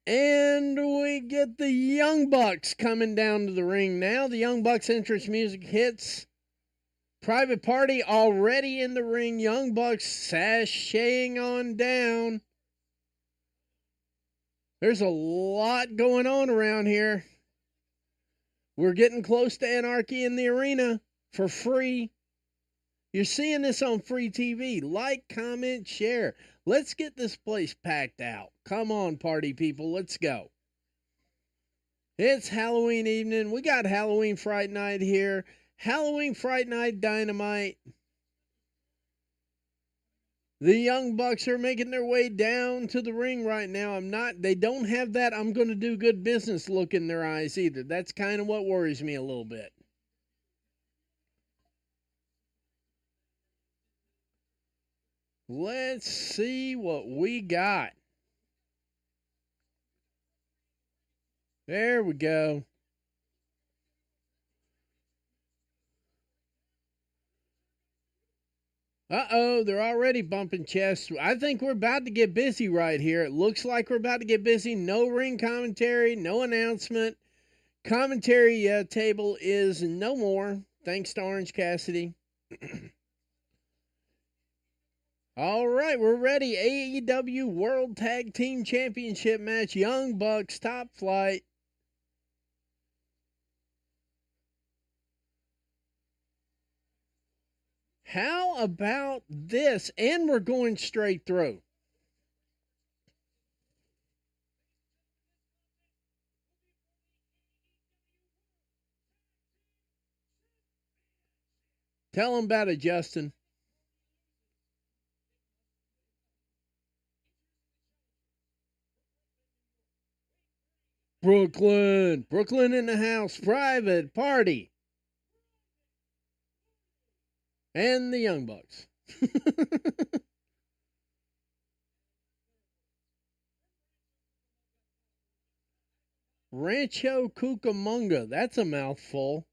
And we get the Young Bucks coming down to the ring now. The Young Bucks entrance music hits. Private Party already in the ring. Young Bucks sashaying on down. There's a lot going on around here. We're getting close to anarchy in the arena for free. You're seeing this on free TV. Like, comment, share. Let's get this place packed out. Come on, party people. Let's go. It's Halloween evening. We got Halloween Fright Night here. Halloween Fright Night Dynamite. The Young Bucks are making their way down to the ring right now. They don't have that I'm going to do good business look in their eyes either. That's kind of what worries me a little bit. Let's see what we got. There we go. Uh-oh, they're already bumping chests. I think we're about to get busy right here. It looks like we're about to get busy. No ring commentary, no announcement. Commentary table is no more, thanks to Orange Cassidy. All right, we're ready. AEW World Tag Team Championship match. Young Bucks, Top Flight. How about this? And we're going straight through. Tell them about it, Justin. Brooklyn in the house. Private Party. And the Young Bucks. Rancho Cucamonga. That's a mouthful.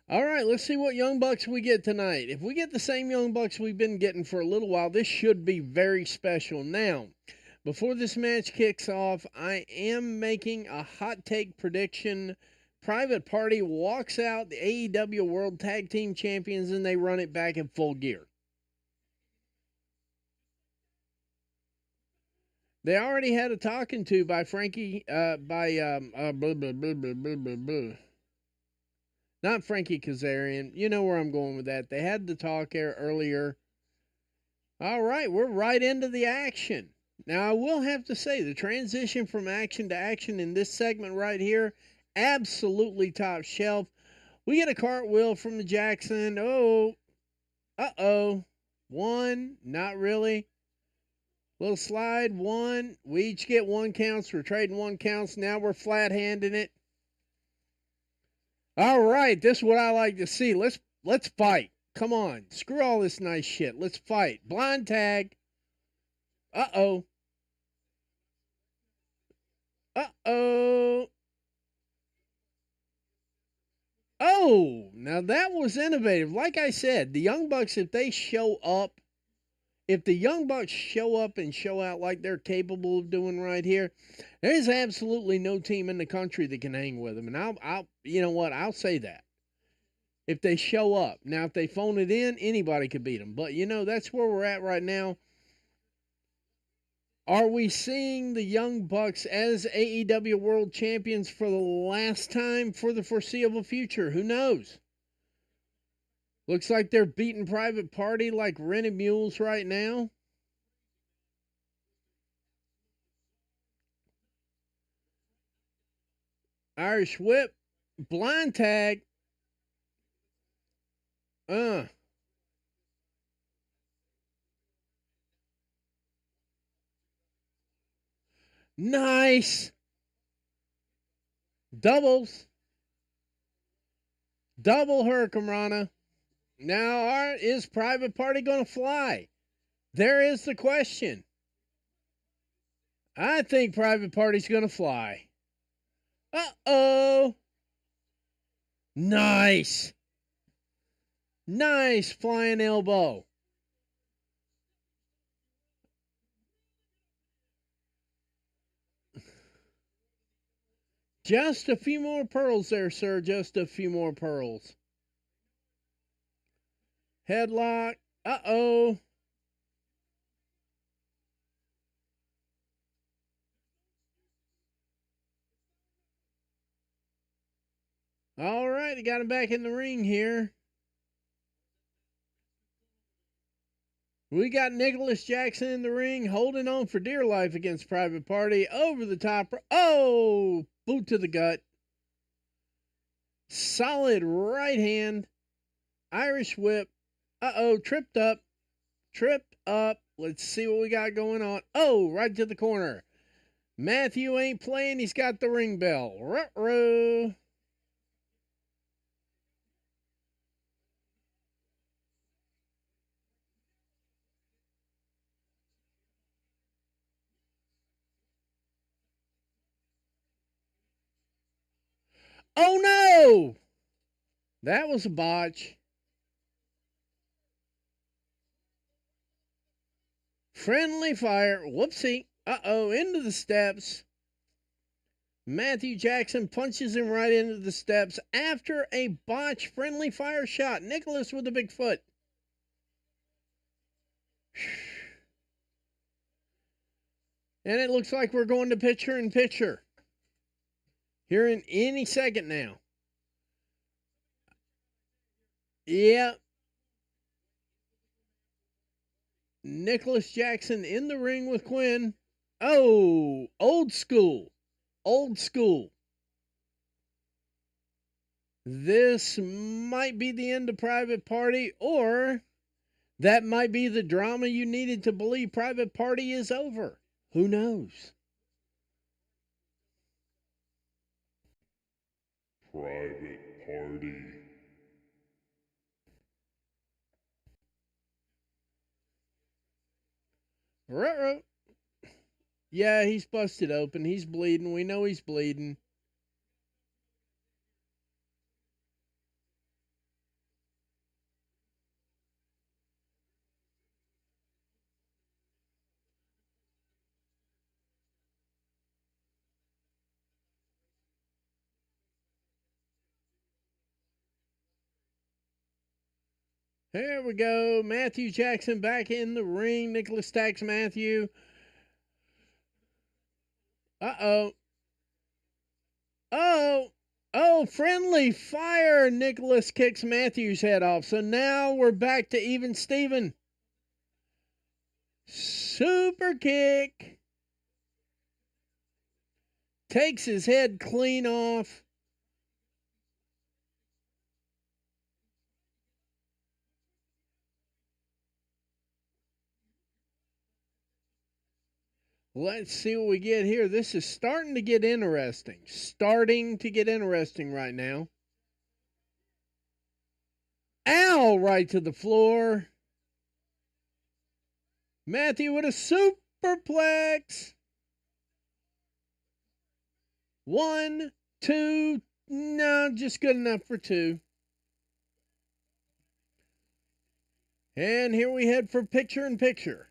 All right, let's see what Young Bucks we get tonight. If we get the same Young Bucks we've been getting for a little while, this should be very special. Now, before this match kicks off, I am making a hot take prediction. Private Party walks out the AEW World Tag Team Champions and they run it back in full gear. They already had a talking to by Frankie, not Frankie Kazarian. You know where I'm going with that. They had the talk here earlier. All right, we're right into the action. Now, I will have to say, the transition from action to action in this segment right here, absolutely top shelf. We get a cartwheel from the Jackson. Oh, uh-oh. One, not really. Little slide, one. We each get one counts. We're trading one counts. Now we're flat-handing it. All right, this is what I like to see. Let's fight. Come on. Screw all this nice shit. Let's fight. Blind tag. Uh-oh. Uh-oh. Oh, now that was innovative. Like I said, the Young Bucks, if the Young Bucks show up and show out like they're capable of doing right here, there's absolutely no team in the country that can hang with them. And I'll you know what? I'll say that. If they show up. Now, if they phone it in, anybody could beat them. But, that's where we're at right now. Are we seeing the Young Bucks as AEW World Champions for the last time for the foreseeable future? Who knows? Looks like they're beating Private Party like rented mules right now. Irish whip. Blind tag. Nice. Doubles. Double Hurricanrana. Now, is Private Party going to fly? There is the question. I think Private Party's going to fly. Uh-oh. Nice. Nice flying elbow. Just a few more pearls there, sir. Just a few more pearls. Headlock. Uh-oh. All right, he got him back in the ring here. We got Nicholas Jackson in the ring, holding on for dear life against Private Party. Over the top. Oh, boot to the gut. Solid right hand. Irish whip. Uh-oh, tripped up. Tripped up. Let's see what we got going on. Oh, right to the corner. Matthew ain't playing. He's got the ring bell. Ruh-roh. Oh, no! That was a botch. Friendly fire. Whoopsie. Uh-oh, into the steps. Matthew Jackson punches him right into the steps after a botch friendly fire shot. Nicholas with the big foot. And it looks like we're going to picture in picture here in any second now. Yeah. Nicholas Jackson in the ring with Quinn. Oh, old school. Old school. This might be the end of Private Party, or that might be the drama you needed to believe Private Party is over. Who knows? Private Party. Ruh-roh. Yeah, he's busted open. He's bleeding. We know he's bleeding. There we go. Matthew Jackson back in the ring. Nicholas attacks Matthew. Uh-oh. Oh, friendly fire. Nicholas kicks Matthew's head off. So now we're back to even Steven. Super kick. Takes his head clean off. Let's see what we get here. This is starting to get interesting. Starting to get interesting right now. Ow! Right to the floor. Matthew with a superplex. 1, 2. No, just good enough for 2. And here we head for picture in picture.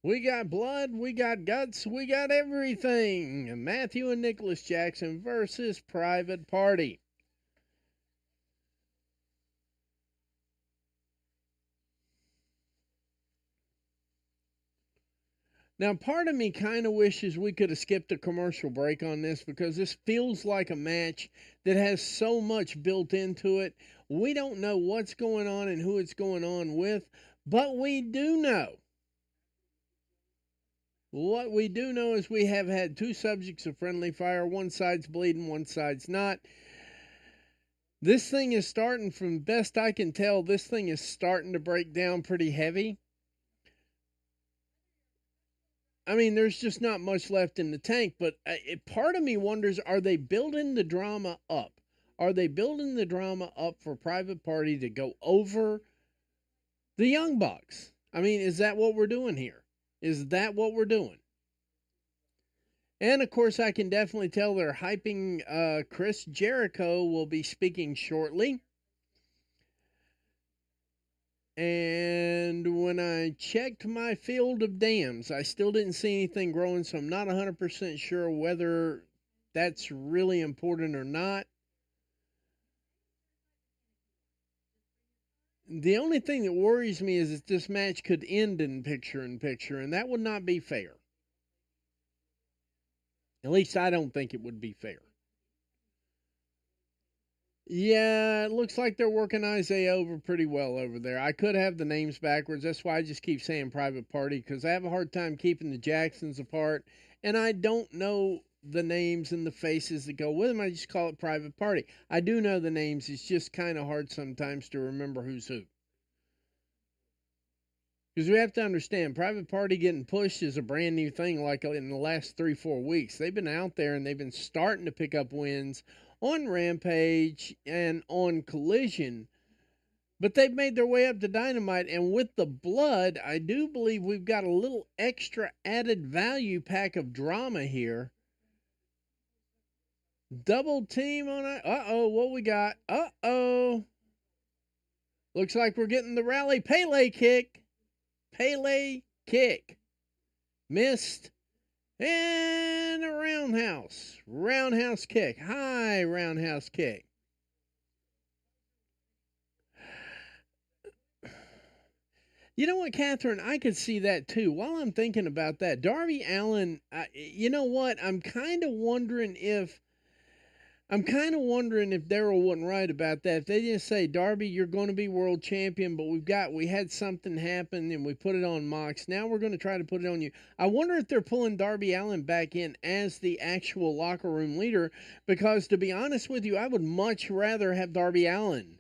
We got blood, we got guts, we got everything. Matthew and Nicholas Jackson versus Private Party. Now, part of me kind of wishes we could have skipped a commercial break on this, because this feels like a match that has so much built into it. We don't know what's going on and who it's going on with, but we do know. What we do know is we have had 2 subjects of friendly fire. One side's bleeding, one side's not. This thing is starting, from best I can tell, this thing is starting to break down pretty heavy. I mean, there's just not much left in the tank, but part of me wonders, are they building the drama up? Are they building the drama up for Private Party to go over the Young Bucks? I mean, is that what we're doing here? Is that what we're doing? And, of course, I can definitely tell they're hyping Chris Jericho will be speaking shortly. And when I checked my field of dams, I still didn't see anything growing, so I'm not 100% sure whether that's really important or not. The only thing that worries me is that this match could end in picture-in-picture, and that would not be fair. At least I don't think it would be fair. Yeah, it looks like they're working Isaiah over pretty well over there. I could have the names backwards. That's why I just keep saying Private Party, because I have a hard time keeping the Jacksons apart, and I don't know the names and the faces that go with them. I just call it Private Party. I do know the names. It's just kind of hard sometimes to remember who's who. Because we have to understand, Private Party getting pushed is a brand new thing like in the last 3-4 weeks. They've been out there and they've been starting to pick up wins on Rampage and on Collision. But they've made their way up to Dynamite. And with the blood, I do believe we've got a little extra added value pack of drama here. Double team on it. Uh-oh, what we got? Uh-oh. Looks like we're getting the Rally Pele kick. Pele kick. Missed. And a roundhouse. Roundhouse kick. High roundhouse kick. You know what, Catherine? I could see that too. While I'm thinking about that, Darby Allin, you know what? I'm kind of wondering if Daryl wasn't right about that. If they didn't say, Darby, you're going to be world champion, but we had something happen and we put it on Mox. Now we're going to try to put it on you. I wonder if they're pulling Darby Allin back in as the actual locker room leader, because to be honest with you, I would much rather have Darby Allin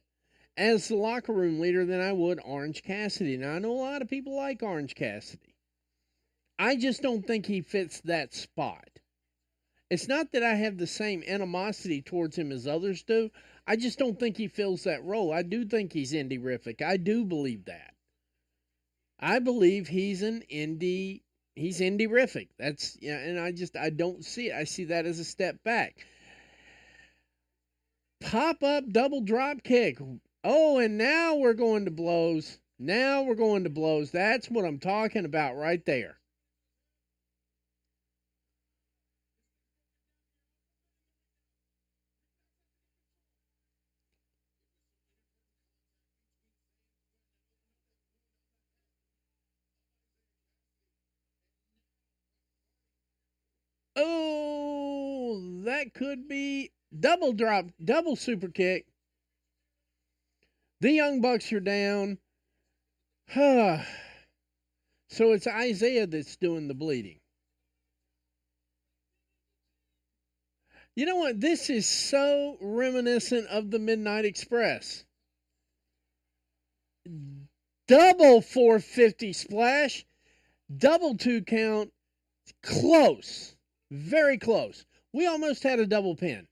as the locker room leader than I would Orange Cassidy. Now, I know a lot of people like Orange Cassidy. I just don't think he fits that spot. It's not that I have the same animosity towards him as others do. I just don't think he fills that role. I do think he's indie-rific. I do believe that. I believe he's indie-rific. That's, yeah, and I don't see it. I see that as a step back. Pop-up double drop kick. Oh, and now we're going to blows. Now we're going to blows. That's what I'm talking about right there. Oh, that could be double drop, double super kick. The Young Bucks are down. So it's Isaiah that's doing the bleeding. You know what? This is so reminiscent of the Midnight Express. Double 450 splash. Double 2 count. Close. Very close. We almost had a double pin.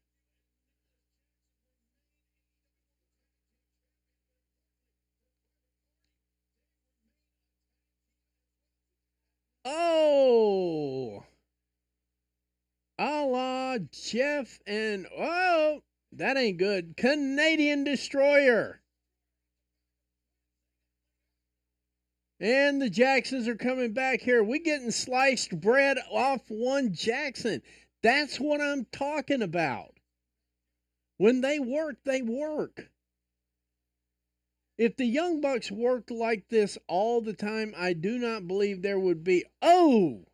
Oh. A la Jeff and, oh, that ain't good. Canadian Destroyer. And the Jacksons are coming back here. We getting sliced bread off one Jackson. That's what I'm talking about. When they work, they work. If the Young Bucks worked like this all the time, I do not believe there would be, 1,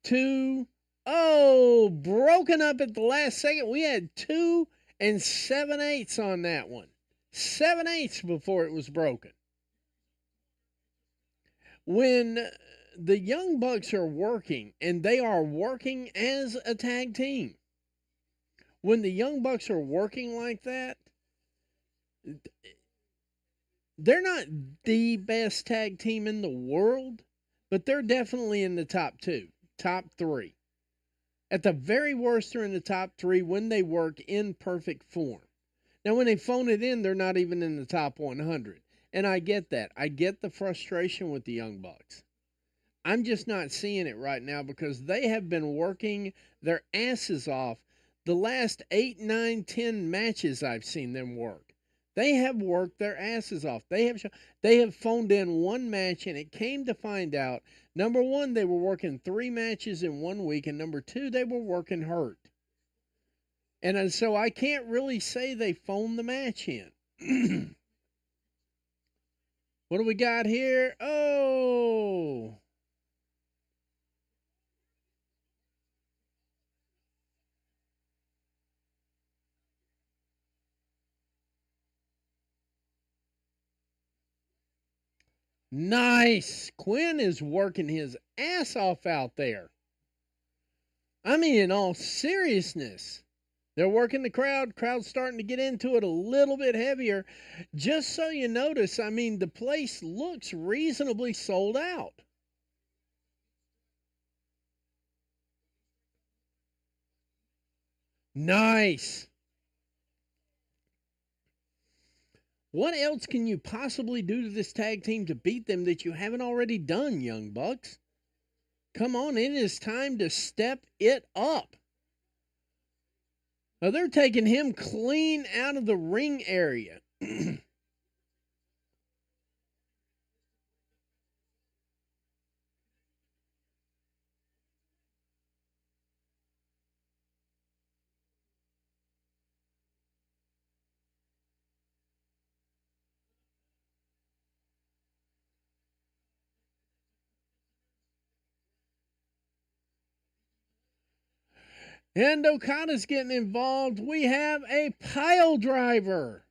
2, broken up at the last second. We had 2 7/8 on that one. 7/8 before it was broken. When the Young Bucks are working, and they are working as a tag team, when the Young Bucks are working like that, they're not the best tag team in the world, but they're definitely in the top 2, top 3. At the very worst, they're in the top 3 when they work in perfect form. Now, when they phone it in, they're not even in the top 100. And I get that. I get the frustration with the Young Bucks. I'm just not seeing it right now because they have been working their asses off the last 8, 9, 10 matches I've seen them work. They have worked their asses off. They have phoned in one match, and it came to find out, number one, they were working 3 matches in 1 week, and number 2, they were working hurt. And so I can't really say they phoned the match in. What do we got here? Oh. Nice. Quinn is working his ass off out there. I mean, in all seriousness. They're working the crowd. Crowd's starting to get into it a little bit heavier. Just so you notice, I mean, the place looks reasonably sold out. Nice. What else can you possibly do to this tag team to beat them that you haven't already done, Young Bucks? Come on, it is time to step it up. Now, they're taking him clean out of the ring area. And Okada's getting involved. We have a pile driver.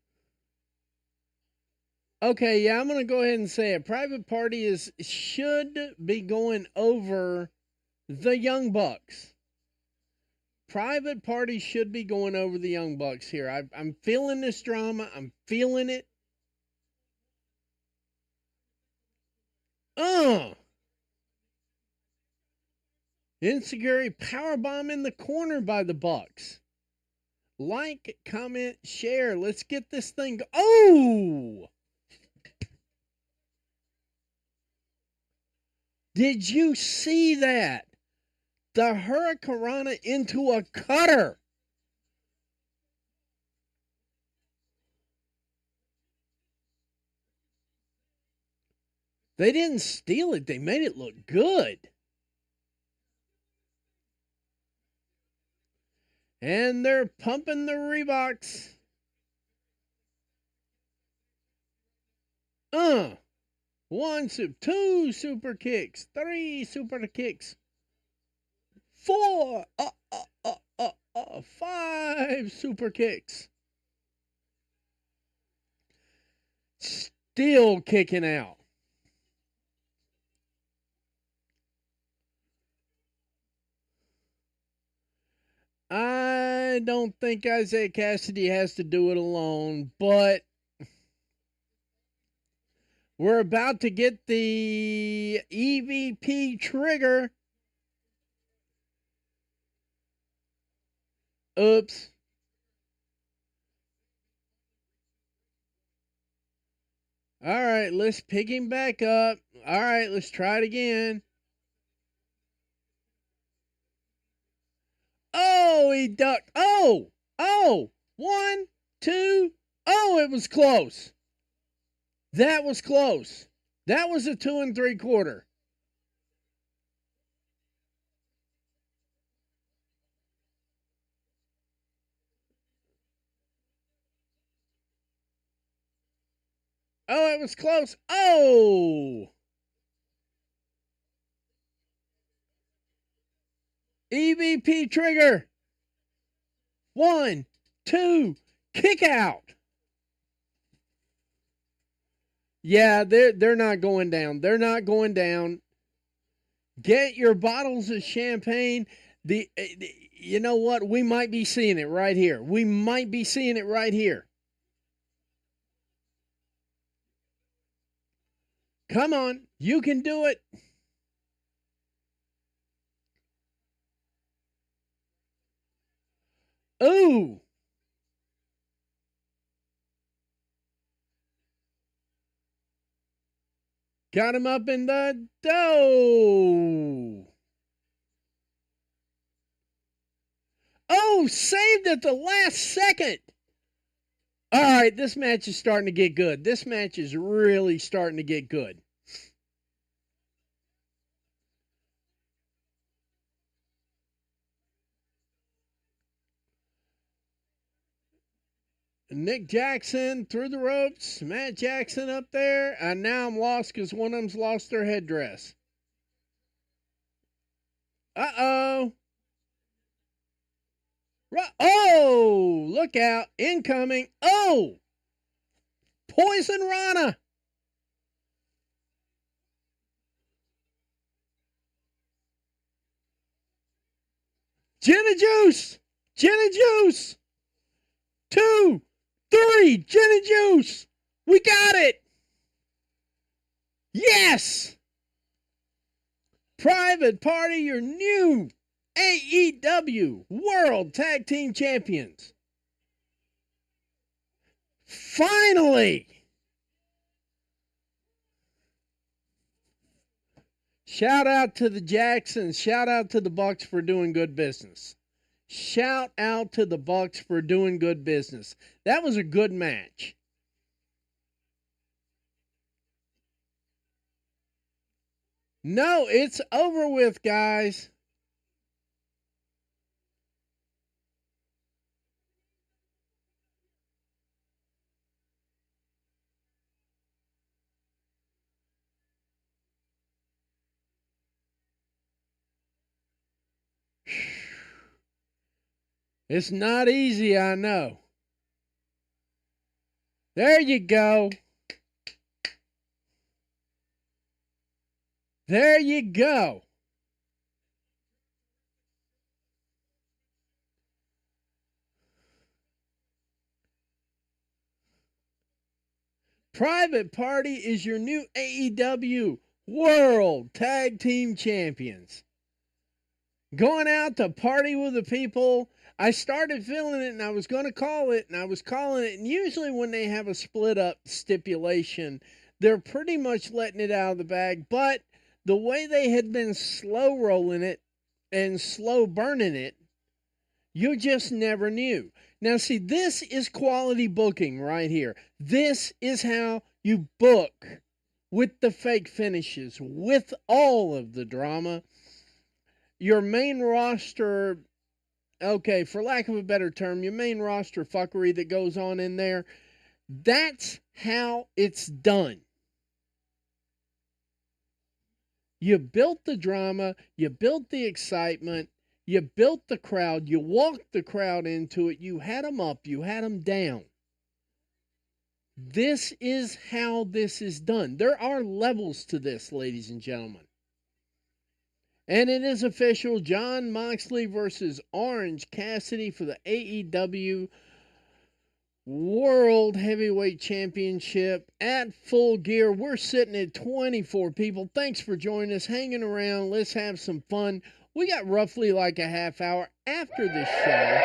Okay, yeah, I'm going to go ahead and say it. Private Party should be going over the Young Bucks. Private Party should be going over the Young Bucks here. I'm feeling this drama. I'm feeling it. Insecurity powerbomb in the corner by the Bucks. Like, comment, share. Let's get this thing. Oh! Did you see that? The Hurricanrana into a cutter. They didn't steal it. They made it look good. And they're pumping the Reeboks. Two super kicks. 3 super kicks. 4. 5 super kicks. Still kicking out. I don't think Isaiah Cassidy has to do it alone, but we're about to get the EVP trigger. Oops. All right, let's pick him back up. All right, let's try it again. Oh, he ducked. Oh, 1, 2. Oh, it was close. That was close. That was a 2 3/4. Oh, it was close. Oh! EVP trigger. 1, 2, kick out. Yeah, they're not going down. They're not going down. Get your bottles of champagne. You know what? We might be seeing it right here. We might be seeing it right here. Come on, you can do it. Ooh. Got him up in the dough. Oh, saved at the last second. All right, this match is starting to get good. This match is really starting to get good. Nick Jackson through the ropes. Matt Jackson up there. And now I'm lost because one of them's lost their headdress. Uh-oh. Oh, look out. Incoming. Oh, Poison Rana. Gin and juice. Gin and juice. 2, 3. Gin and juice. We got it. Yes. Private Party, your new AEW World Tag Team Champions. Finally! Shout out to the Jacksons. Shout out to the Bucks for doing good business. Shout out to the Bucks for doing good business. That was a good match. No, it's over with, guys. It's not easy, I know. There you go. There you go. Private Party is your new AEW World Tag Team Champions. Going out to party with the people. I started feeling it and I was going to call it and I was calling it. And usually when they have a split up stipulation, they're pretty much letting it out of the bag. But the way they had been slow rolling it and slow burning it, you just never knew. Now, see, this is quality booking right here. This is how you book with the fake finishes, with all of the drama. Your main roster, okay, for lack of a better term, your main roster fuckery that goes on in there, that's how it's done. You built the drama, you built the excitement, you built the crowd, you walked the crowd into it, you had them up, you had them down. This is how this is done. There are levels to this, ladies and gentlemen. And it is official, Jon Moxley versus Orange Cassidy for the AEW World Heavyweight Championship at Full Gear. We're sitting at 24 people. Thanks for joining us, hanging around. Let's have some fun. We got roughly like a half hour after this show.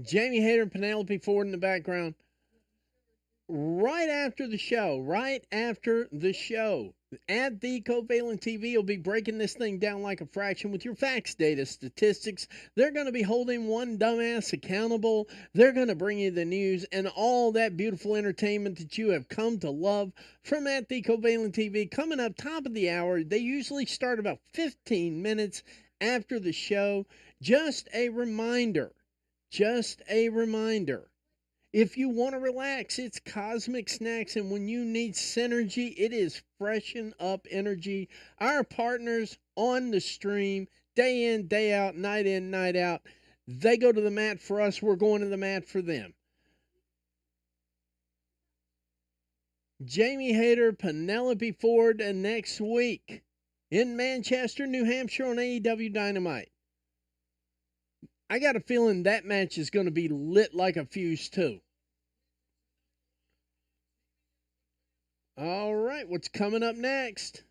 Jamie Hayter and Penelope Ford in the background. Right after the show, at the Covalent TV, will be breaking this thing down like a fraction with your facts, data, statistics. They're going to be holding one dumbass accountable. They're going to bring you the news and all that beautiful entertainment that you have come to love from at the Covalent TV. Coming up top of the hour, they usually start about 15 minutes after the show. Just a reminder. If you want to relax, it's Cosmic Snacks, and when you need synergy, it is Freshen Up Energy. Our partners on the stream, day in, day out, night in, night out. They go to the mat for us, we're going to the mat for them. Jamie Hayter, Penelope Ford, and next week in Manchester, New Hampshire on AEW Dynamite. I got a feeling that match is going to be lit like a fuse, too. All right, what's coming up next?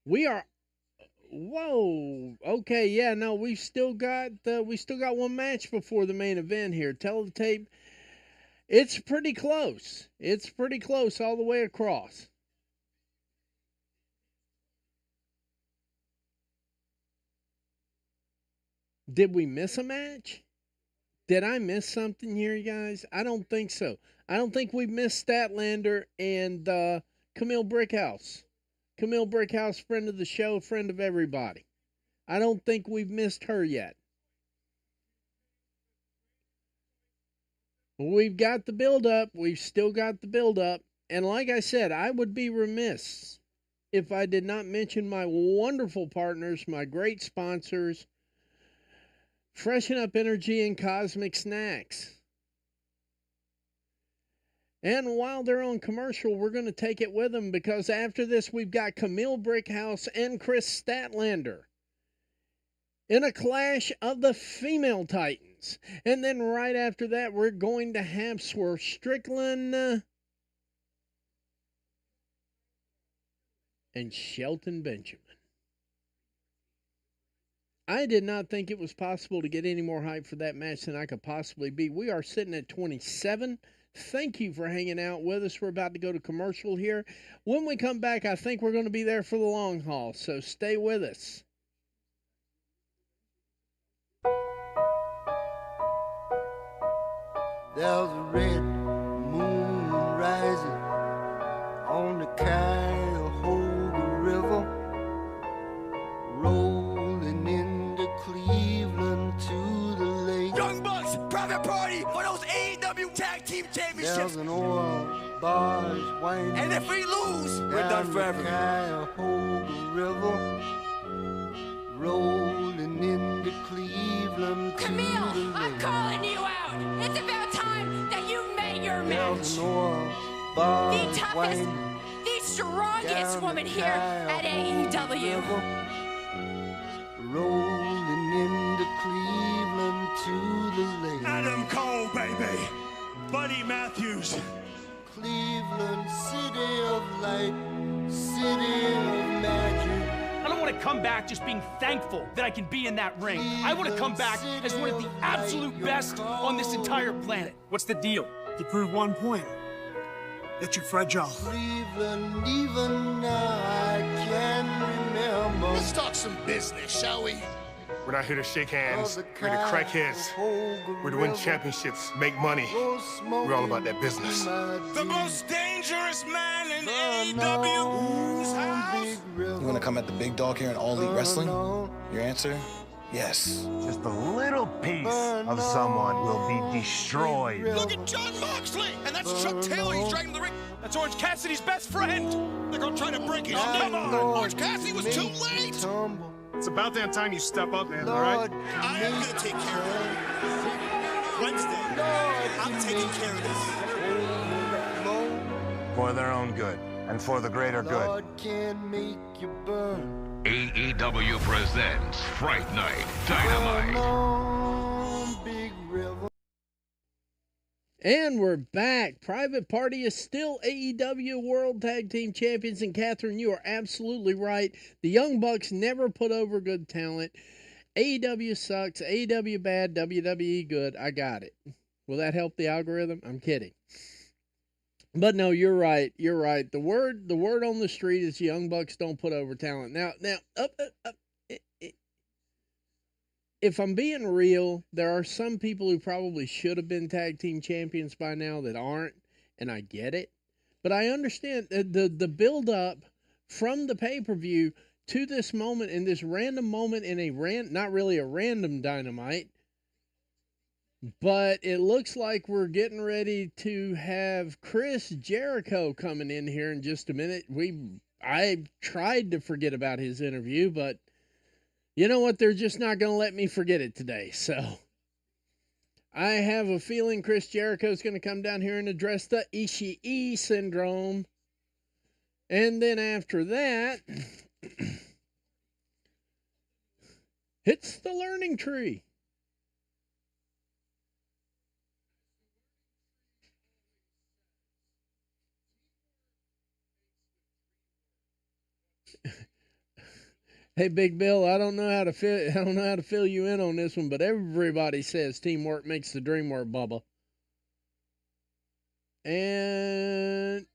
We are Whoa. Okay, yeah, no, we still got one match before the main event here. Teletape. It's pretty close. It's pretty close all the way across. Did we miss a match? Did I miss something here, you guys? I don't think so. I don't think we missed Statlander and Camille Brickhouse. Camille Brickhouse, friend of the show, friend of everybody. I don't think we've missed her yet. We've got the build-up. We've still got the build-up. And like I said, I would be remiss if I did not mention my wonderful partners, my great sponsors, Freshen Up Energy and Cosmic Snacks. And while they're on commercial, we're going to take it with them because after this, we've got Camille Brickhouse and Chris Statlander in a clash of the female titans. And then right after that, we're going to have Swerve Strickland and Shelton Benjamin. I did not think it was possible to get any more hype for that match than I could possibly be. We are sitting at 27. Thank you for hanging out with us. We're about to go to commercial here. When we come back, I think we're going to be there for the long haul, so stay with us. There's a red moon rising on the Cuyahoga River, rolling into Cleveland to the lake. Young Bucks, private party for those AEW Tag Team Championships. There's an oil barge winding. And if we lose, we're done forever. The Cuyahoga River, rolling into Cleveland Camille, to the lake. I'm calling you out. It's about time that you made your match. There's an oil The barge toughest, winding. the strongest woman here at AEW. Rolling into Cleveland to the lake. Adam Cole, baby. Buddy Matthews. Cleveland, city of light, city of magic. I don't want to come back just being thankful that I can be in that ring. I want to come back as one of the absolute best on this entire planet. What's the deal? You prove one point. That you're fragile. Cleveland, even now I can remember. Let's talk some business, shall we? We're not here to shake hands. We're to crack heads. We're to win championships, make money. We're all about that business. The most dangerous man in AEW. Whose house? You want to come at the big dog here in All Elite Wrestling? Your answer? Yes. Just a little piece of someone will be destroyed. Look at John Moxley! And that's Chuck Taylor he's dragging to the ring. That's Orange Cassidy's best friend. They're gonna try to break it. Oh, come on! Orange Cassidy was too late! It's about damn time you step up, man, all right? I am gonna take care of it. Wednesday, I'm taking care of this. For their own good and for the greater good. Lord can make you burn. AEW presents Fright Night Dynamite. On Big River. And we're back. Private Party is still AEW World Tag Team Champions. And Catherine, you are absolutely right. The Young Bucks never put over good talent. AEW sucks. AEW bad. WWE good. I got it. Will that help the algorithm? I'm kidding. But no, you're right. You're right. The word on the street is Young Bucks don't put over talent. Now, if I'm being real, there are some people who probably should have been tag team champions by now that aren't, and I get it. But I understand the build up from the pay-per-view to this moment, and this random moment in not really a random Dynamite, but it looks like we're getting ready to have Chris Jericho coming in here in just a minute. I tried to forget about his interview, but you know what? They're just not going to let me forget it today. So I have a feeling Chris Jericho is going to come down here and address the Ishii syndrome. And then after that, it's the learning tree. Hey, Big Bill, I don't know how to fill you in on this one, but everybody says teamwork makes the dream work, Bubba. And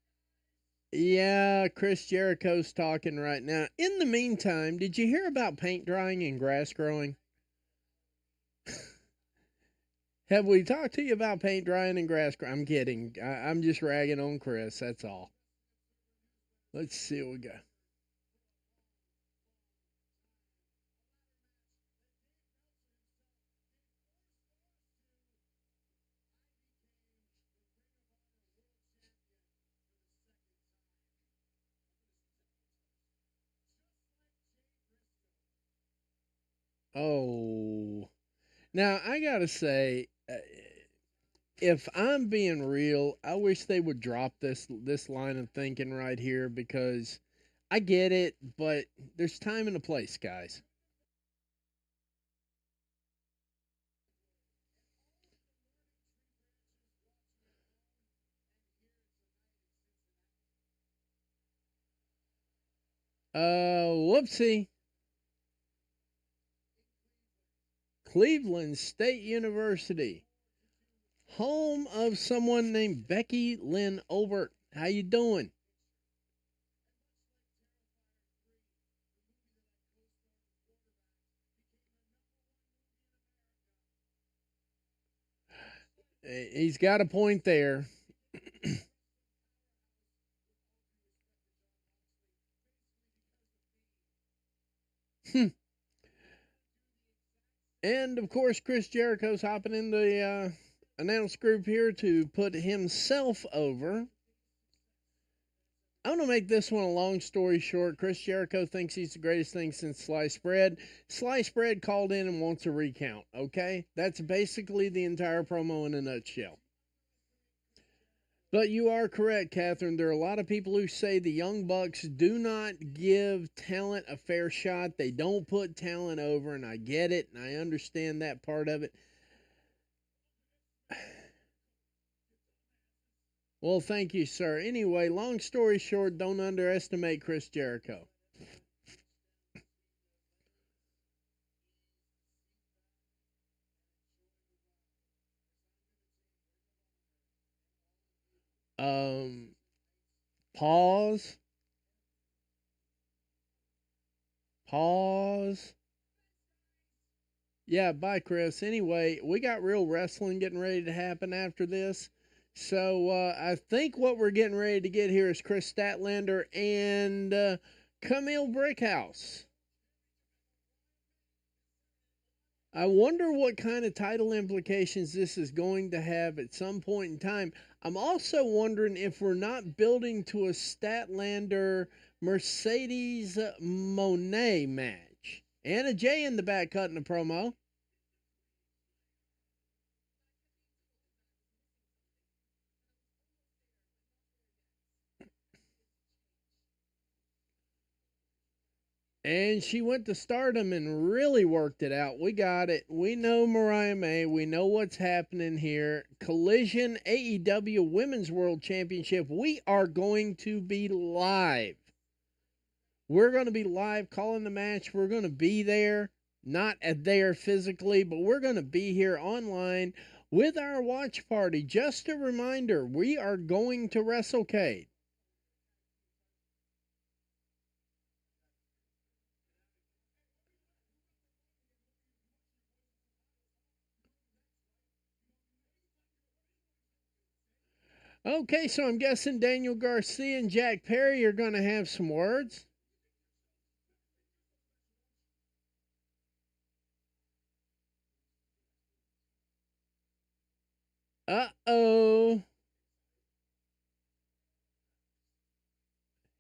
yeah, Chris Jericho's talking right now. In the meantime, did you hear about paint drying and grass growing? Have we talked to you about paint drying and grass growing? I'm kidding. I'm just ragging on Chris. That's all. Let's see what we got. Oh, now I gotta say, if I'm being real, I wish they would drop this line of thinking right here because I get it, but there's time and a place, guys. Whoopsie. Cleveland State University, home of someone named Becky Lynn Obert. How you doing? He's got a point there. And of course, Chris Jericho's hopping in the announce group here to put himself over. I'm going to make this one a long story short. Chris Jericho thinks he's the greatest thing since sliced bread. Sliced bread called in and wants a recount, okay? That's basically the entire promo in a nutshell. But you are correct, Catherine. There are a lot of people who say the Young Bucks do not give talent a fair shot. They don't put talent over, and I get it, and I understand that part of it. Well, thank you, sir. Anyway, long story short, don't underestimate Chris Jericho. Pause. Pause. Yeah, bye, Chris. Anyway, we got real wrestling getting ready to happen after this. So I think what we're getting ready to get here is Chris Statlander and Camille Brickhouse. I wonder what kind of title implications this is going to have at some point in time. I'm also wondering if we're not building to a Statlander Mercedes Monet match. Anna Jay in the back cutting a promo. And she went to Stardom and really worked it out. We got it. We know Mariah May. We know what's happening here. Collision AEW Women's World Championship. We are going to be live. We're going to be live calling the match. We're going to be there. Not there physically, but we're going to be here online with our watch party. Just a reminder, we are going to WrestleCade. Okay, so I'm guessing Daniel Garcia and Jack Perry are going to have some words. Uh-oh.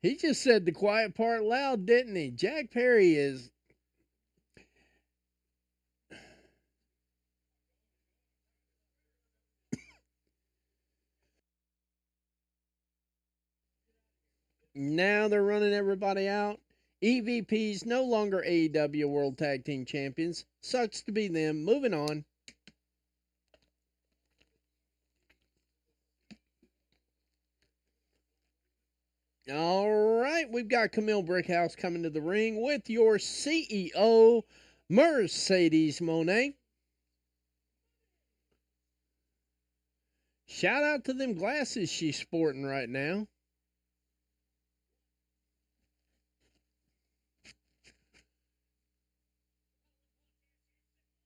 He just said the quiet part loud, didn't he? Jack Perry is... Now they're running everybody out. EVP's no longer AEW World Tag Team Champions. Sucks to be them. Moving on. All right, we've got Camille Brickhouse coming to the ring with your CEO, Mercedes Moné. Shout out to them glasses she's sporting right now.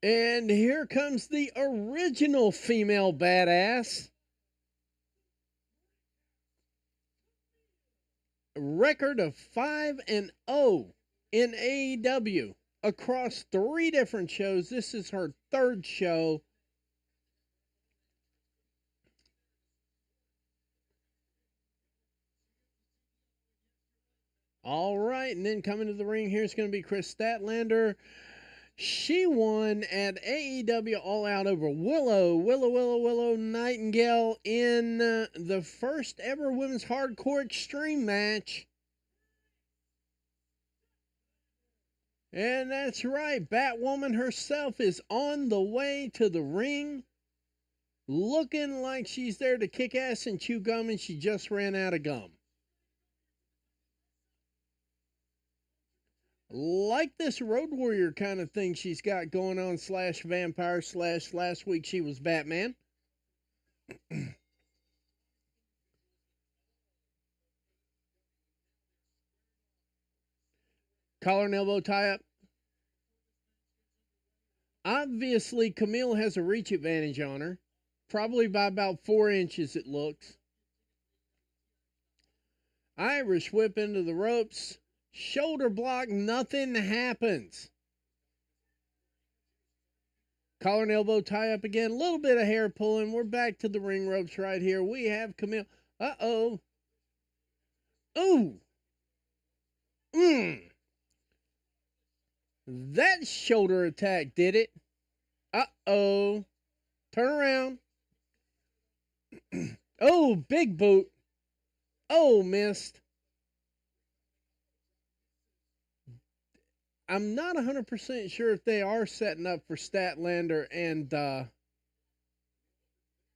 And here comes the original female badass. Record of 5-0 in AEW across 3 different shows. This is her 3rd show. All right, and then coming to the ring here is going to be Chris Statlander. She won at AEW All Out over Willow Nightingale in the first ever Women's Hardcore Extreme match. And that's right, Batwoman herself is on the way to the ring, looking like she's there to kick ass and chew gum, and she just ran out of gum. Like this Road Warrior kind of thing she's got going on, / vampire / last week she was Batman. Collar and elbow tie up. Obviously, Camille has a reach advantage on her. Probably by about 4 inches it looks. Irish whip into the ropes. Shoulder block, nothing happens. Collar and elbow tie up again. A little bit of hair pulling. We're back to the ring ropes right here. We have Camille. Uh-oh. Ooh. That shoulder attack did it. Uh-oh. Turn around. Oh, big boot. Oh, missed. I'm not 100% sure if they are setting up for Statlander and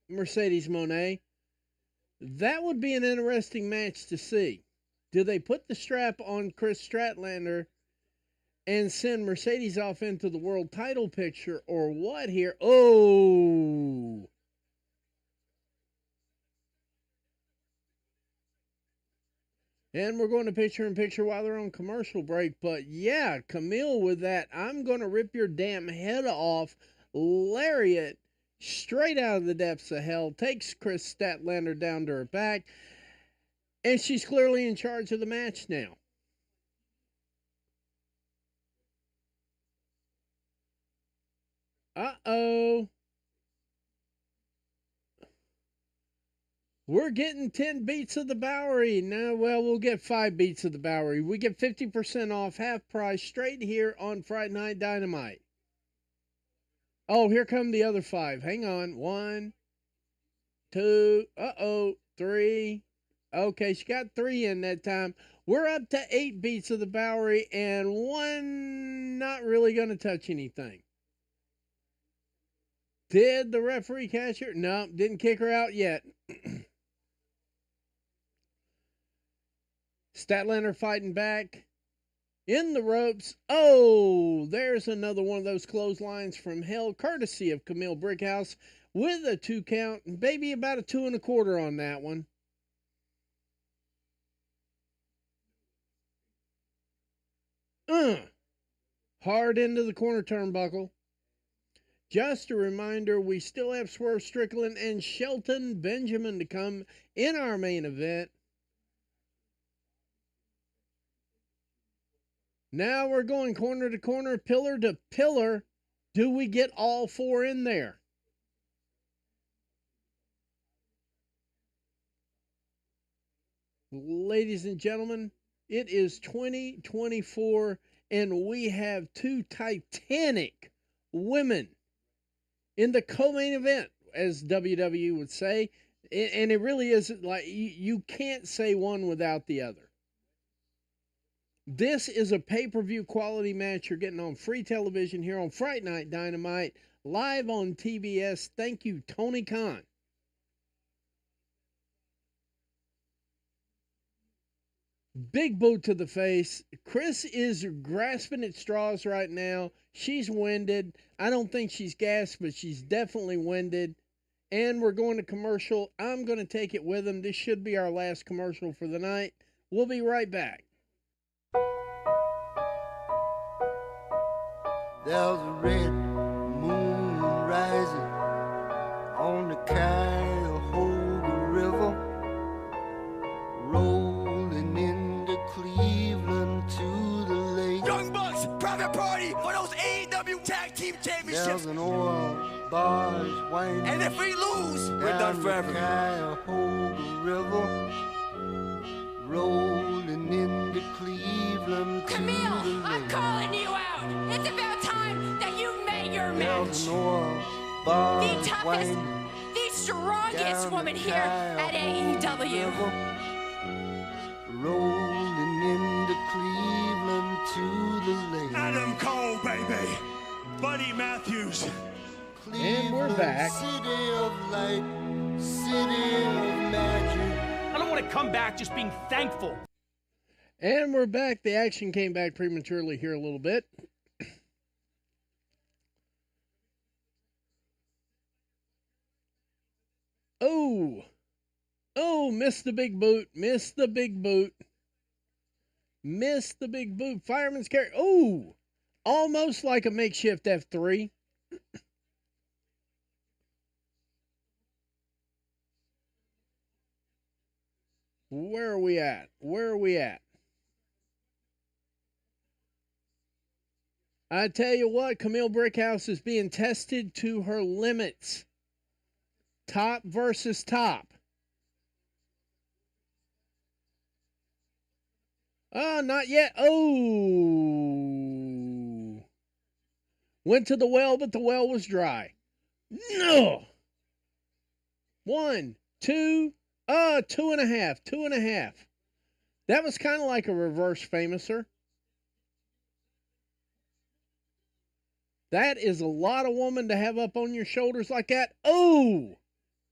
Mercedes Moné. That would be an interesting match to see. Do they put the strap on Chris Statlander and send Mercedes off into the world title picture or what here? Oh! And we're going to picture-in-picture while they're on commercial break. But yeah, Camille with that, I'm going to rip your damn head off, lariat, straight out of the depths of hell, takes Chris Statlander down to her back, and she's clearly in charge of the match now. Uh-oh. We're getting 10 beats of the Bowery. Now, well, we'll get 5 beats of the Bowery. We get 50% off, half price, straight here on Fright Night Dynamite. Oh, here come the other 5. Hang on. 1, 2, 3. Okay, she got 3 in that time. We're up to 8 beats of the Bowery, and 1 not really going to touch anything. Did the referee catch her? No, didn't kick her out yet. Statlander fighting back in the ropes. Oh, there's another one of those clotheslines from hell, courtesy of Camille Brickhouse with a 2 count. Maybe about a 2 1/4 on that one. Hard into the corner turnbuckle. Just a reminder, we still have Swerve Strickland and Shelton Benjamin to come in our main event. Now we're going corner to corner, pillar to pillar. Do we get all 4 in there? Ladies and gentlemen, it is 2024, and we have 2 titanic women in the co-main event, as WWE would say. And it really is like you can't say one without the other. This is a pay-per-view quality match you're getting on free television here on Fright Night Dynamite, live on TBS. Thank you, Tony Khan. Big boot to the face. Chris is grasping at straws right now. She's winded. I don't think she's gassed, but she's definitely winded. And we're going to commercial. I'm going to take it with him. This should be our last commercial for the night. We'll be right back. There's a red moon rising on the Cuyahoga River, rolling into Cleveland to the lake. Young Bucks, private party for those AEW Tag Team Championships. There's an oil barge winding. And if we lose, we're done forever. Cuyahoga River, rolling into Cleveland to the Camille, lake. I'm calling you out. It's about time that you made your match. There's an oil The barge toughest, winding. the strongest Down woman the here at Cuyahoga AEW. River, rolling into Cleveland to the lake. Adam Cole, baby. Buddy Matthews. And we're back. City of light, city of magic. I don't want to come back just being thankful. And we're back. The action came back prematurely here a little bit. Oh, missed the big boot. Missed the big boot. Missed the big boot. Fireman's carry. Oh, almost like a makeshift F3. Where are we at? Where are we at? I tell you what, Camille Brickhouse is being tested to her limits. Top versus top. Oh, not yet. Oh. Went to the well, but the well was dry. No. 1, 2, 2.5. 2.5. That was kind of like a reverse famouser. That is a lot of woman to have up on your shoulders like that. Oh,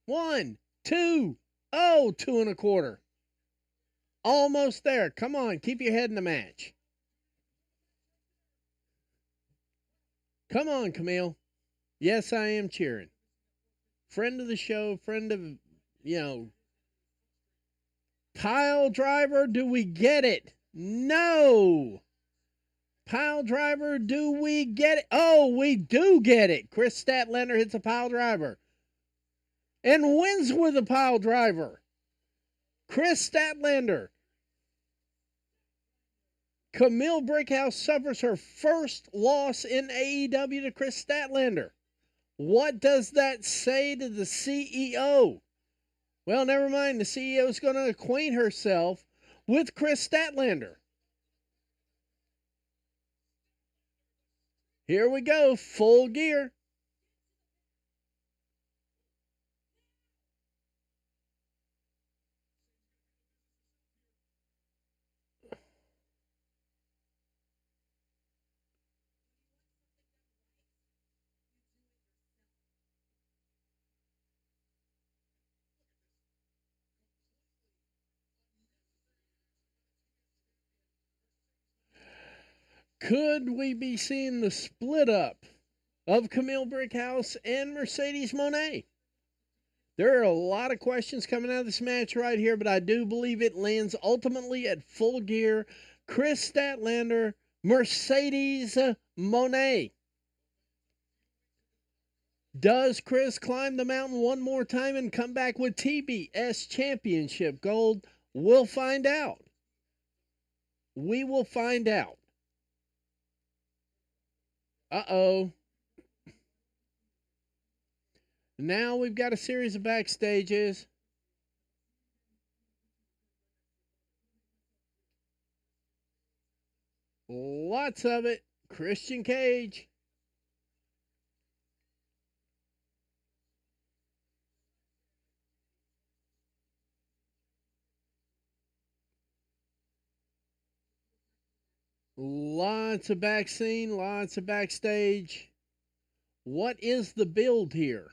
1, 2, 2.25. Almost there. Come on, keep your head in the match. Come on, Camille. Yes, I am cheering. Friend of the show, friend of, pile driver, do we get it? No. Pile driver, do we get it? Oh, we do get it. Chris Statlander hits a pile driver and wins with a pile driver. Chris Statlander. Camille Brickhouse suffers her first loss in AEW to Chris Statlander. What does that say to the CEO? Well, never mind. The CEO is going to acquaint herself with Chris Statlander. Here we go, full gear. Could we be seeing the split up of Camille Brickhouse and Mercedes Moné? There are a lot of questions coming out of this match right here, but I do believe it lands ultimately at Full Gear. Chris Statlander, Mercedes Moné. Does Chris climb the mountain one more time and come back with TBS Championship gold? We'll find out. We will find out. Uh-oh. Now we've got a series of backstages. Lots of it. Christian Cage. Lots of back scene, lots of backstage. What is the build here?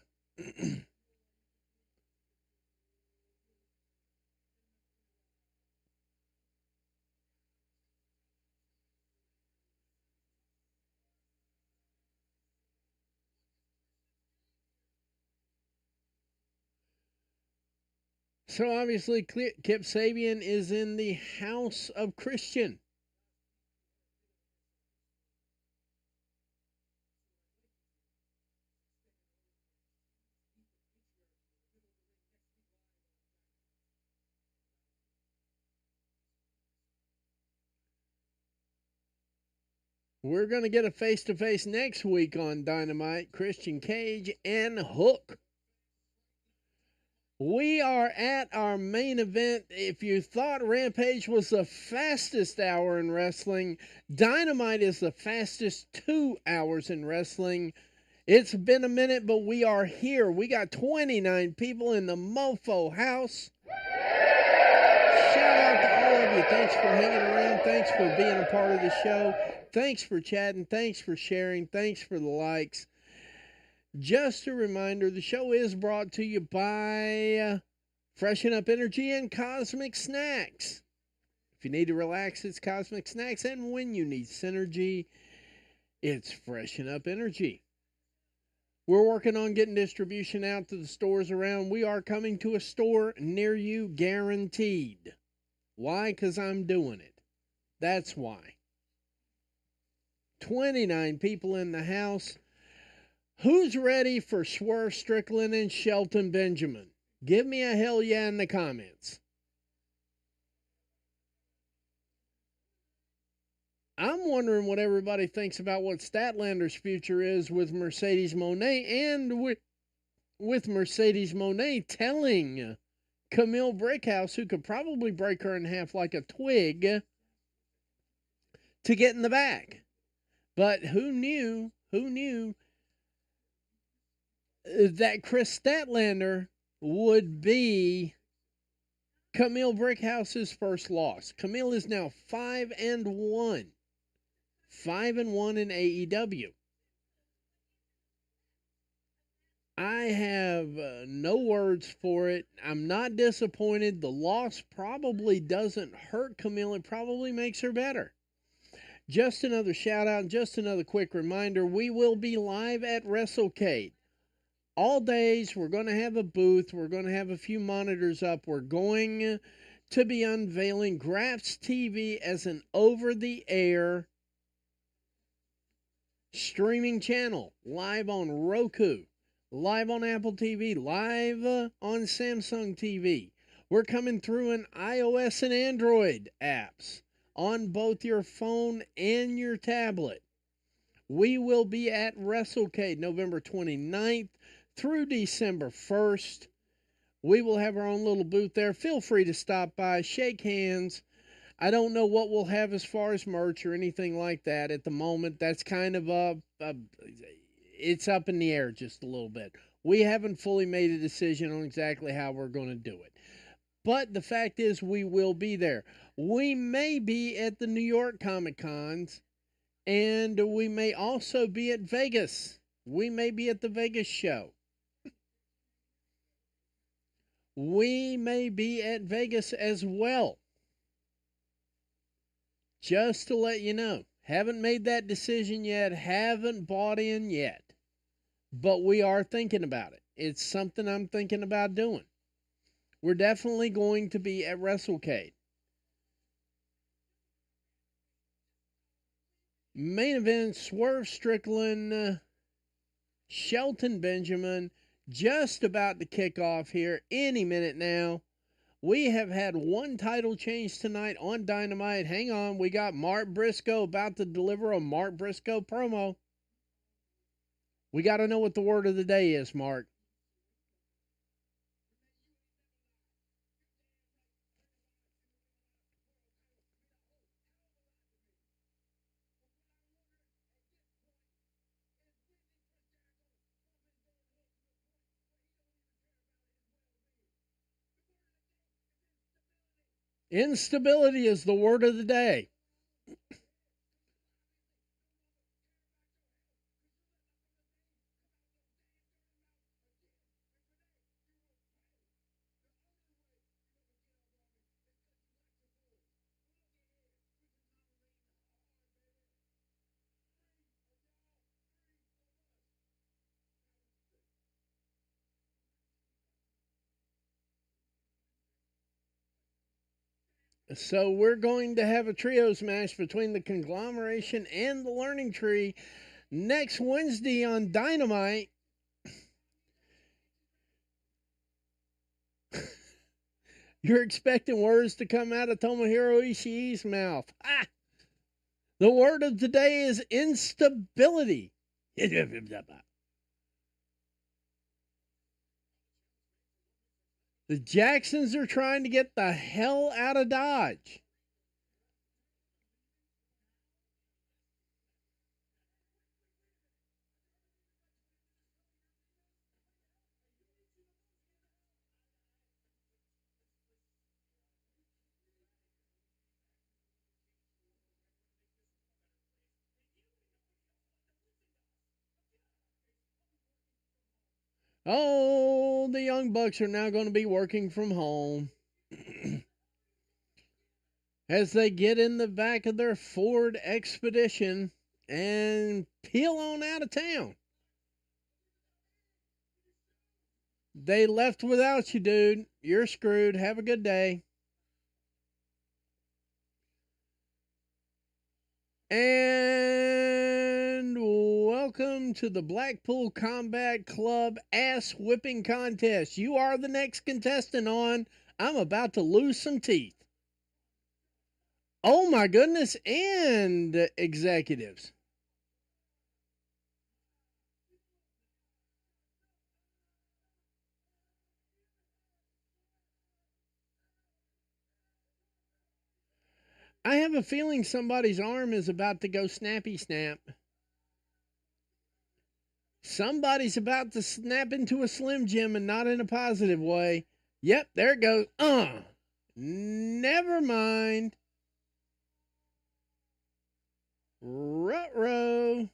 So obviously, Kip Sabian is in the House of Christian. We're going to get a face-to-face next week on Dynamite, Christian Cage, and Hook. We are at our main event. If you thought Rampage was the fastest hour in wrestling, Dynamite is the fastest 2 hours in wrestling. It's been a minute, but we are here. We got 29 people in the Mofo house. Shout out to all of you. Thanks for hanging around. Thanks for being a part of the show. Thanks for chatting. Thanks for sharing. Thanks for the likes. Just a reminder, the show is brought to you by Freshen Up Energy and Cosmic Snacks. If you need to relax, it's Cosmic Snacks. And when you need synergy, it's Freshen Up Energy. We're working on getting distribution out to the stores around. We are coming to a store near you, guaranteed. Why? Because I'm doing it. That's why. 29 people in the house. Who's ready for Swerve Strickland and Shelton Benjamin? Give me a hell yeah in the comments. I'm wondering what everybody thinks about what Statlander's future is with Mercedes Moné and with Mercedes Moné telling Camille Brickhouse, who could probably break her in half like a twig, to get in the back. But who knew that Chris Statlander would be Camille Brickhouse's first loss. Camille is now 5-1. 5-1 in AEW. I have no words for it. I'm not disappointed. The loss probably doesn't hurt Camille. It probably makes her better. Just another shout out, just another quick reminder. We will be live at WrestleCade. All days, we're going to have a booth. We're going to have a few monitors up. We're going to be unveiling Graps TV as an over-the-air streaming channel. Live on Roku, live on Apple TV, live on Samsung TV. We're coming through in iOS and Android apps on both your phone and your tablet. We will be at WrestleCade November 29th through December 1st. We will have our own little booth there. Feel free to stop by, shake hands. I don't know what we'll have as far as merch or anything like that at the moment. That's kind of it's up in the air just a little bit. We haven't fully made a decision on exactly how we're going to do it. But the fact is, we will be there. We may be at the New York Comic Cons, and we may also be at Vegas. We may be at the Vegas show. We may be at Vegas as well. Just to let you know. Haven't made that decision yet. Haven't bought in yet. But we are thinking about it. It's something I'm thinking about doing. We're definitely going to be at WrestleCade. Main event, Swerve Strickland, Shelton Benjamin, just about to kick off here any minute now. We have had one title change tonight on Dynamite. Hang on, we got Mark Briscoe about to deliver a Mark Briscoe promo. We got to know what the word of the day is, Mark. Instability is the word of the day. So we're going to have a trios match between the Conglomeration and the Learning Tree next Wednesday on Dynamite. You're expecting words to come out of Tomohiro Ishii's mouth. Ah! The word of today is instability. The Jacksons are trying to get the hell out of Dodge. Oh, the Young Bucks are now going to be working from home as they get in the back of their Ford Expedition and peel on out of town. They left without you, dude. You're screwed. Have a good day. And welcome to the Blackpool Combat Club Ass Whipping Contest. You are the next contestant on I'm About to Lose Some Teeth. Oh my goodness, and executives. I have a feeling somebody's arm is about to go snappy snap. Somebody's about to snap into a Slim Jim and not in a positive way. Yep, there it goes. Never mind. Ruh-roh.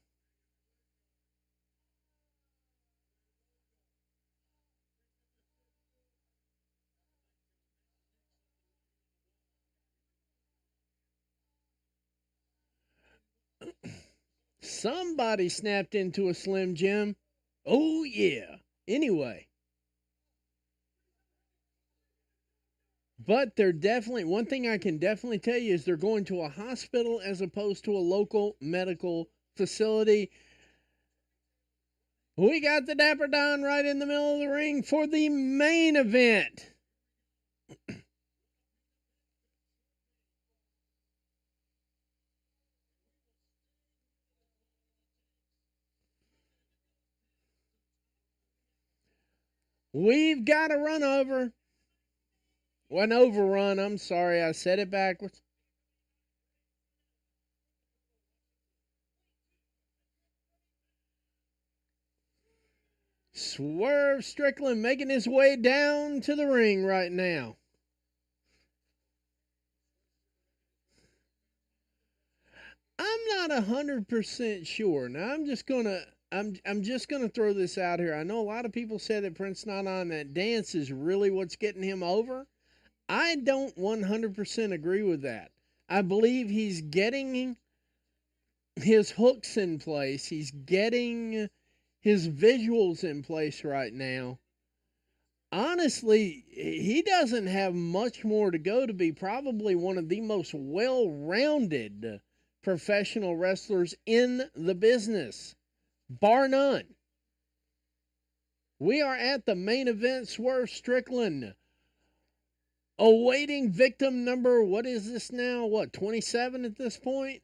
Somebody snapped into a Slim Jim. Oh, yeah. Anyway. But they're definitely, one thing I can definitely tell you is they're going to a hospital as opposed to a local medical facility. We got the Dapper Don right in the middle of the ring for the main event. We've got a run over. An overrun. I'm sorry, I said it backwards. Swerve Strickland making his way down to the ring right now. I'm not 100% sure. Now I'm just gonna throw this out here. I know a lot of people said that Prince Nana on that dance is really what's getting him over. I don't 100% agree with that. I believe he's getting his hooks in place. He's getting his visuals in place right now. Honestly, he doesn't have much more to go to be probably one of the most well-rounded professional wrestlers in the business, bar none. We are at the main event. Swerve Strickland awaiting victim number, what is this now? 27 at this point?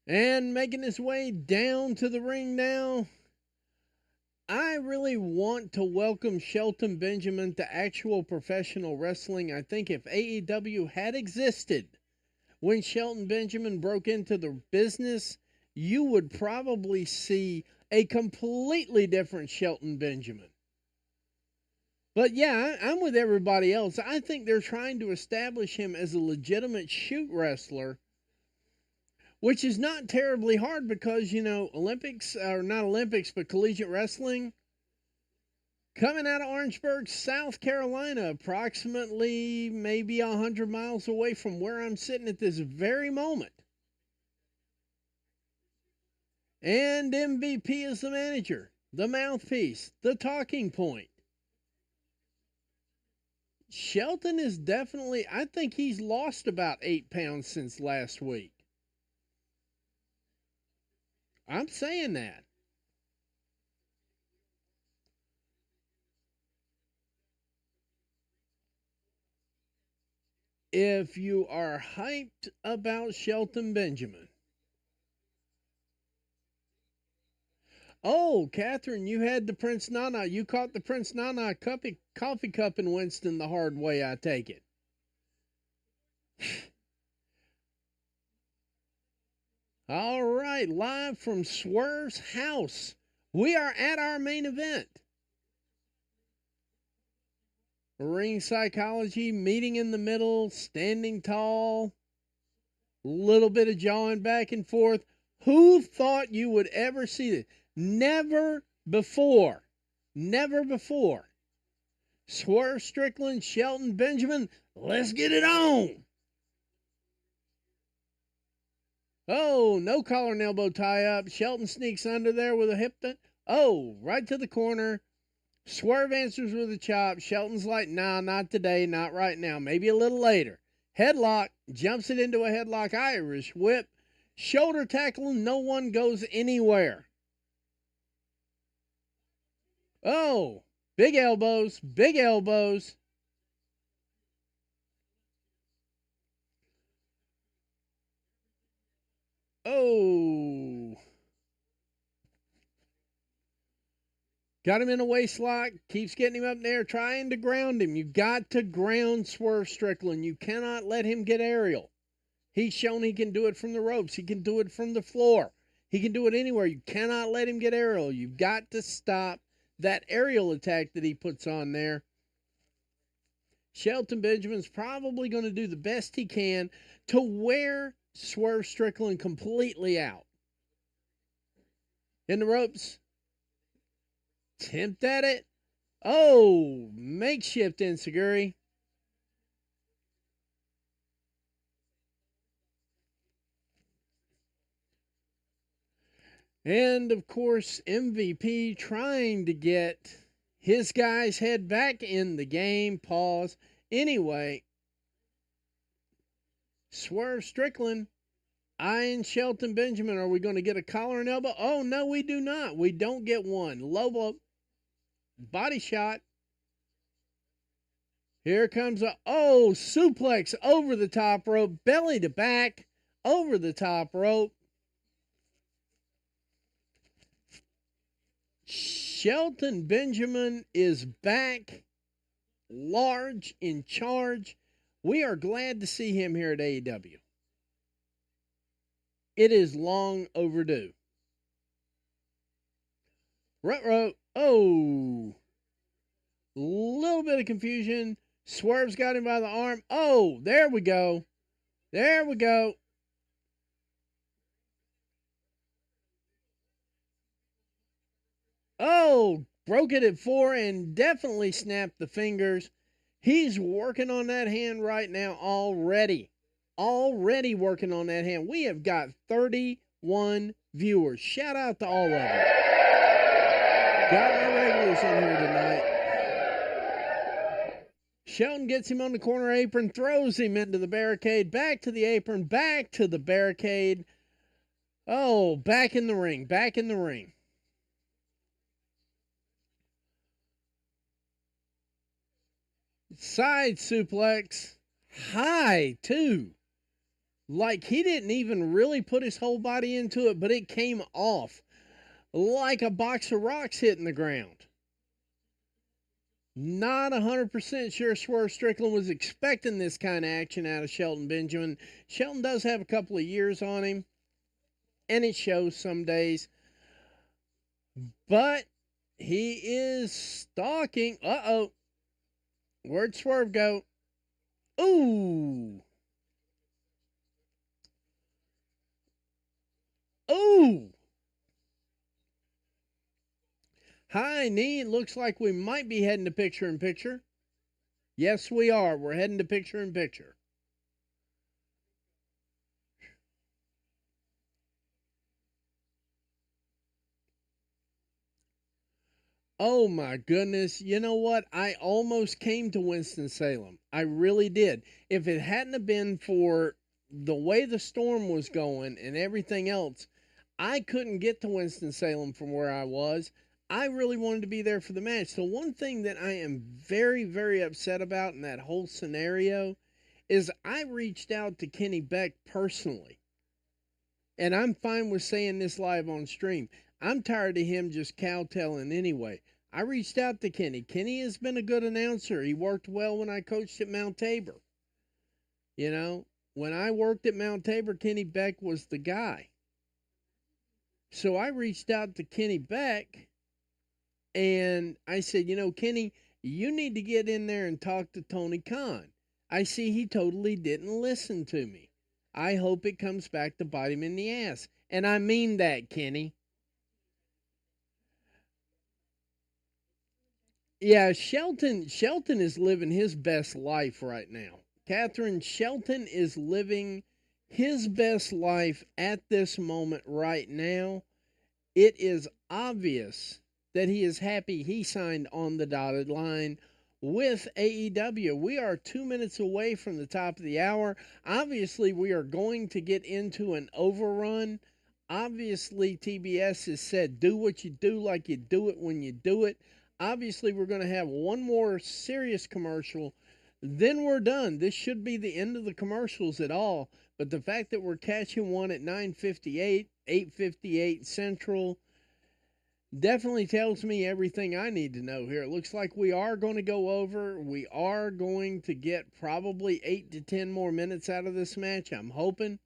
And making his way down to the ring now. I really want to welcome Shelton Benjamin to actual professional wrestling. I think if AEW had existed when Shelton Benjamin broke into the business, you would probably see a completely different Shelton Benjamin. But yeah, I'm with everybody else. I think they're trying to establish him as a legitimate shoot wrestler, which is not terribly hard because, Olympics, or not Olympics, but collegiate wrestling, coming out of Orangeburg, South Carolina, approximately maybe 100 miles away from where I'm sitting at this very moment. And MVP is the manager, the mouthpiece, the talking point. Shelton is definitely, I think he's lost about 8 pounds since last week. I'm saying that. If you are hyped about Shelton Benjamin. Oh, Catherine, you had the Prince Nana. You caught the Prince Nana coffee cup in Winston the hard way, I take it. All right, live from Swerve's house. We are at our main event. Ring psychology, meeting in the middle, standing tall, little bit of jawing back and forth. Who thought you would ever see this? Never before. Never before. Swerve Strickland, Shelton Benjamin, let's get it on. Oh, no collar and elbow tie up. Shelton sneaks under there with a hip. Oh, right to the corner. Swerve answers with a chop. Shelton's like, nah, not today, not right now, maybe a little later. Headlock, jumps it into a headlock, Irish whip. Shoulder tackle, no one goes anywhere. Oh, big elbows, big elbows. Oh. Got him in a waist lock, keeps getting him up there, trying to ground him. You got to ground Swerve Strickland. You cannot let him get aerial. He's shown he can do it from the ropes. He can do it from the floor. He can do it anywhere. You cannot let him get aerial. You've got to stop that aerial attack that he puts on there. Shelton Benjamin's probably going to do the best he can to wear Swerve Strickland completely out. In the ropes. Attempt at it. Oh, makeshift enziguri. And, of course, MVP trying to get his guy's head back in the game. Pause. Anyway, Swerve Strickland eyeing Shelton Benjamin. Are we going to get a collar and elbow? Oh, no, we do not. We don't get one. Low blow. Body shot. Here comes a, suplex over the top rope. Belly to back. Over the top rope. Shelton Benjamin is back, large, in charge. We are glad to see him here at AEW. It is long overdue. Ruh-roh. Oh. Little bit of confusion. Swerve's got him by the arm. Oh, there we go. There we go. Oh, broke it at 4 and definitely snapped the fingers. He's working on that hand right now already. Already working on that hand. We have got 31 viewers. Shout out to all of them. Got my regulars in here tonight. Shelton gets him on the corner apron, throws him into the barricade, back to the apron, back to the barricade. Oh, back in the ring, back in the ring. Side suplex, high too. Like he didn't even really put his whole body into it, but it came off like a box of rocks hitting the ground. Not 100% sure Swerve Strickland was expecting this kind of action out of Shelton Benjamin. Shelton does have a couple of years on him, and it shows some days. But he is stalking. Uh-oh. Where'd Swerve go? Ooh. Ooh. High knee. It looks like we might be heading to picture-in-picture. Yes, we are. We're heading to picture-in-picture. Oh my goodness. You know what? I almost came to Winston-Salem. I really did. If it hadn't have been for the way the storm was going and everything else, I couldn't get to Winston-Salem from where I was. I really wanted to be there for the match. So one thing that I am very, very upset about in that whole scenario is I reached out to Kenny Beck personally. And I'm fine with saying this live on stream. I'm tired of him just cowtelling anyway. I reached out to Kenny. Kenny has been a good announcer. He worked well when I coached at Mount Tabor. You know, when I worked at Mount Tabor, Kenny Beck was the guy. So I reached out to Kenny Beck and I said, you know, Kenny, you need to get in there and talk to Tony Khan. I see he totally didn't listen to me. I hope it comes back to bite him in the ass. And I mean that, Kenny. Yeah, Shelton is living his best life right now. Catherine, Shelton is living his best life at this moment right now. It is obvious that he is happy he signed on the dotted line with AEW. We are 2 minutes away from the top of the hour. Obviously, we are going to get into an overrun. Obviously, TBS has said, do what you do like you do it when you do it. Obviously, we're going to have one more serious commercial. Then we're done. This should be the end of the commercials at all. But the fact that we're catching one at 9:58, 8:58 Central, definitely tells me everything I need to know here. It looks like we are going to go over. We are going to get probably 8 to 10 more minutes out of this match, I'm hoping.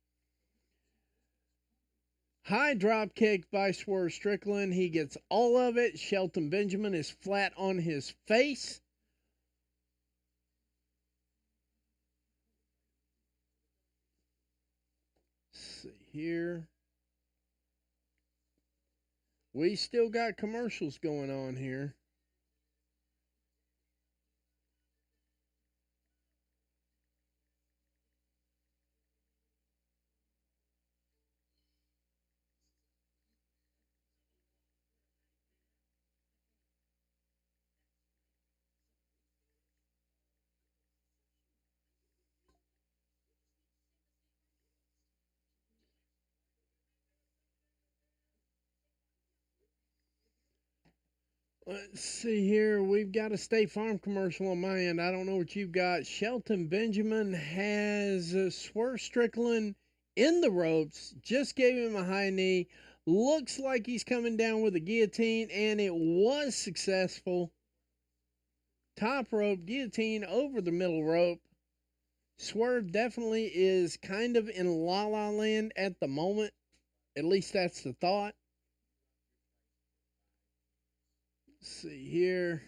High drop kick by Swerve Strickland. He gets all of it. Shelton Benjamin is flat on his face. Let's see here. We still got commercials going on here. Let's see here. We've got a State Farm commercial on my end. I don't know what you've got. Shelton Benjamin has Swerve Strickland in the ropes. Just gave him a high knee. Looks like he's coming down with a guillotine, and it was successful. Top rope, guillotine over the middle rope. Swerve definitely is kind of in La La Land at the moment. At least that's the thought. Let's see here.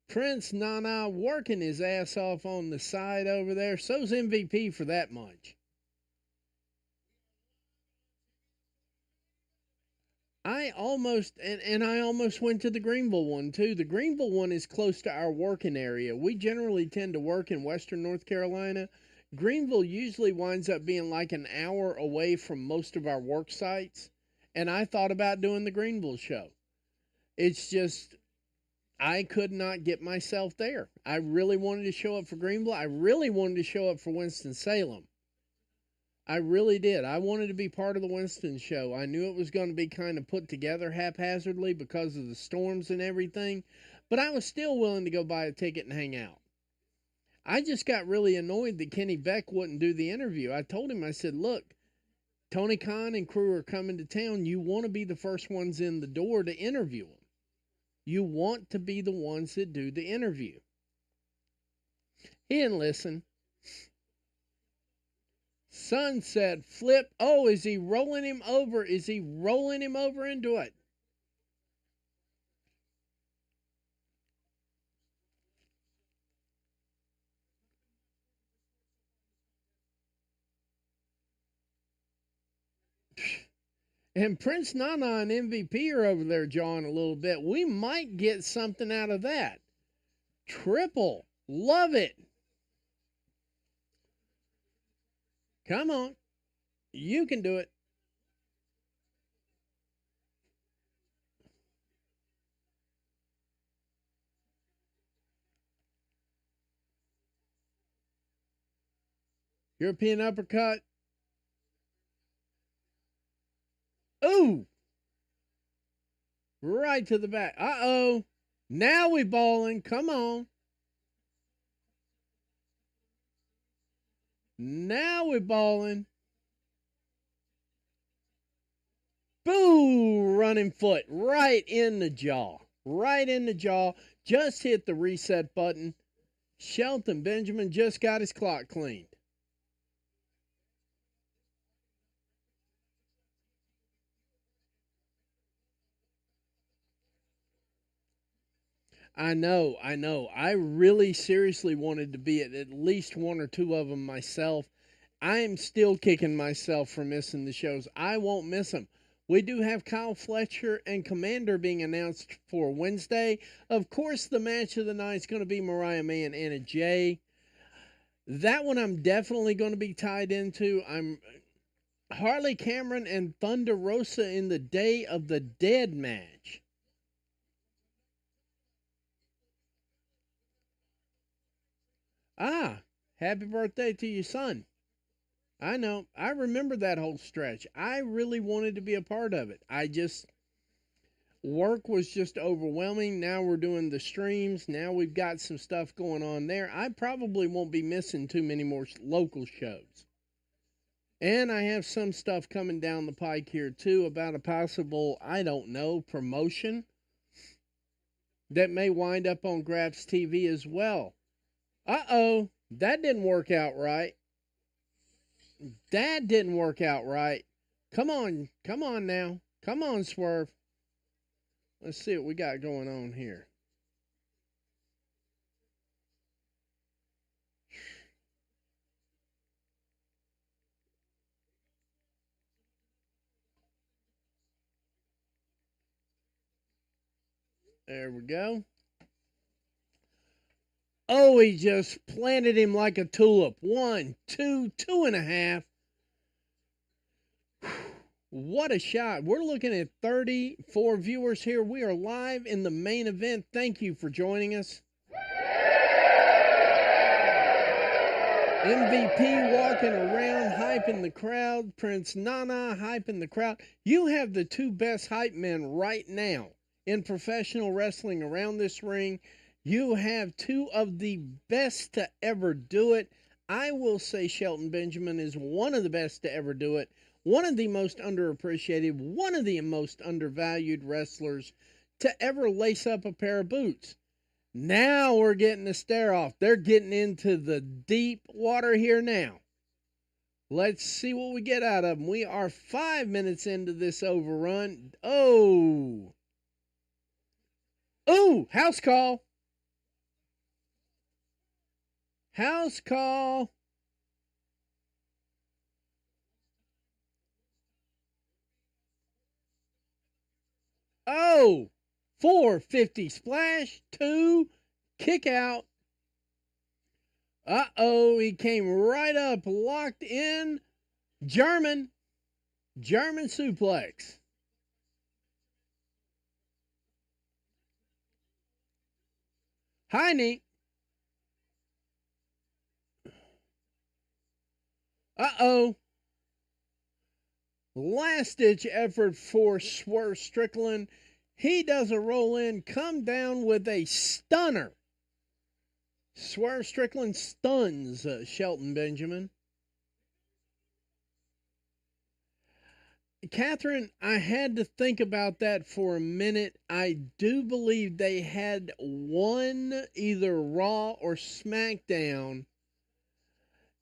Prince Nana working his ass off on the side over there. So's MVP for that much. I almost went to the Greenville one too. The Greenville one is close to our working area. We generally tend to work in Western North Carolina. Greenville usually winds up being like an hour away from most of our work sites. And I thought about doing the Greenville show. It's just, I could not get myself there. I really wanted to show up for Greenville. I really wanted to show up for Winston-Salem. I really did. I wanted to be part of the Winston show. I knew it was going to be kind of put together haphazardly because of the storms and everything, but I was still willing to go buy a ticket and hang out. I just got really annoyed that Kenny Beck wouldn't do the interview. I told him, I said, look, Tony Khan and crew are coming to town. You want to be the first ones in the door to interview them. You want to be the ones that do the interview. He didn't listen. Sunset flip. Oh, is he rolling him over? Is he rolling him over into it? And Prince Nana and MVP are over there jawing a little bit. We might get something out of that. Triple. Love it. Come on. You can do it. European uppercut. Ooh! Right to the back. Uh-oh. Now we balling. Come on. Now we balling. Boo! Running foot right in the jaw. Right in the jaw. Just hit the reset button. Shelton Benjamin just got his clock cleaned. I know. I really seriously wanted to be at least one or two of them myself. I am still kicking myself for missing the shows. I won't miss them. We do have Kyle Fletcher and Commander being announced for Wednesday. Of course, the match of the night is going to be Mariah May and Anna Jay. That one I'm definitely going to be tied into. I'm Harley Cameron and Thunder Rosa in the Day of the Dead match. Ah, happy birthday to your son. I know. I remember that whole stretch. I really wanted to be a part of it. Work was just overwhelming. Now we're doing the streams. Now we've got some stuff going on there. I probably won't be missing too many more local shows. And I have some stuff coming down the pike here too about a possible, I don't know, promotion that may wind up on Graps TV as well. Uh-oh, that didn't work out right. That didn't work out right. Come on now. Come on, Swerve. Let's see what we got going on here. There we go. Oh, he just planted him like a tulip. 1, 2, 2.5. What a shot. We're looking at 34 viewers here. We are live in the main event. Thank you for joining us. MVP walking around, hyping the crowd. Prince Nana hyping the crowd. You have the two best hype men right now in professional wrestling around this ring. You have two of the best to ever do it. I will say Shelton Benjamin is one of the best to ever do it. One of the most underappreciated, one of the most undervalued wrestlers to ever lace up a pair of boots. Now we're getting the stare off. They're getting into the deep water here now. Let's see what we get out of them. We are 5 minutes into this overrun. Oh, house call. House call. Oh, 450 splash, 2, kick out. Uh-oh, he came right up, locked in. German suplex. Heine. Uh-oh. Last-ditch effort for Swerve Strickland. He does a roll-in, come down with a stunner. Swerve Strickland stuns Shelton Benjamin. Catherine, I had to think about that for a minute. I do believe they had one, either Raw or SmackDown,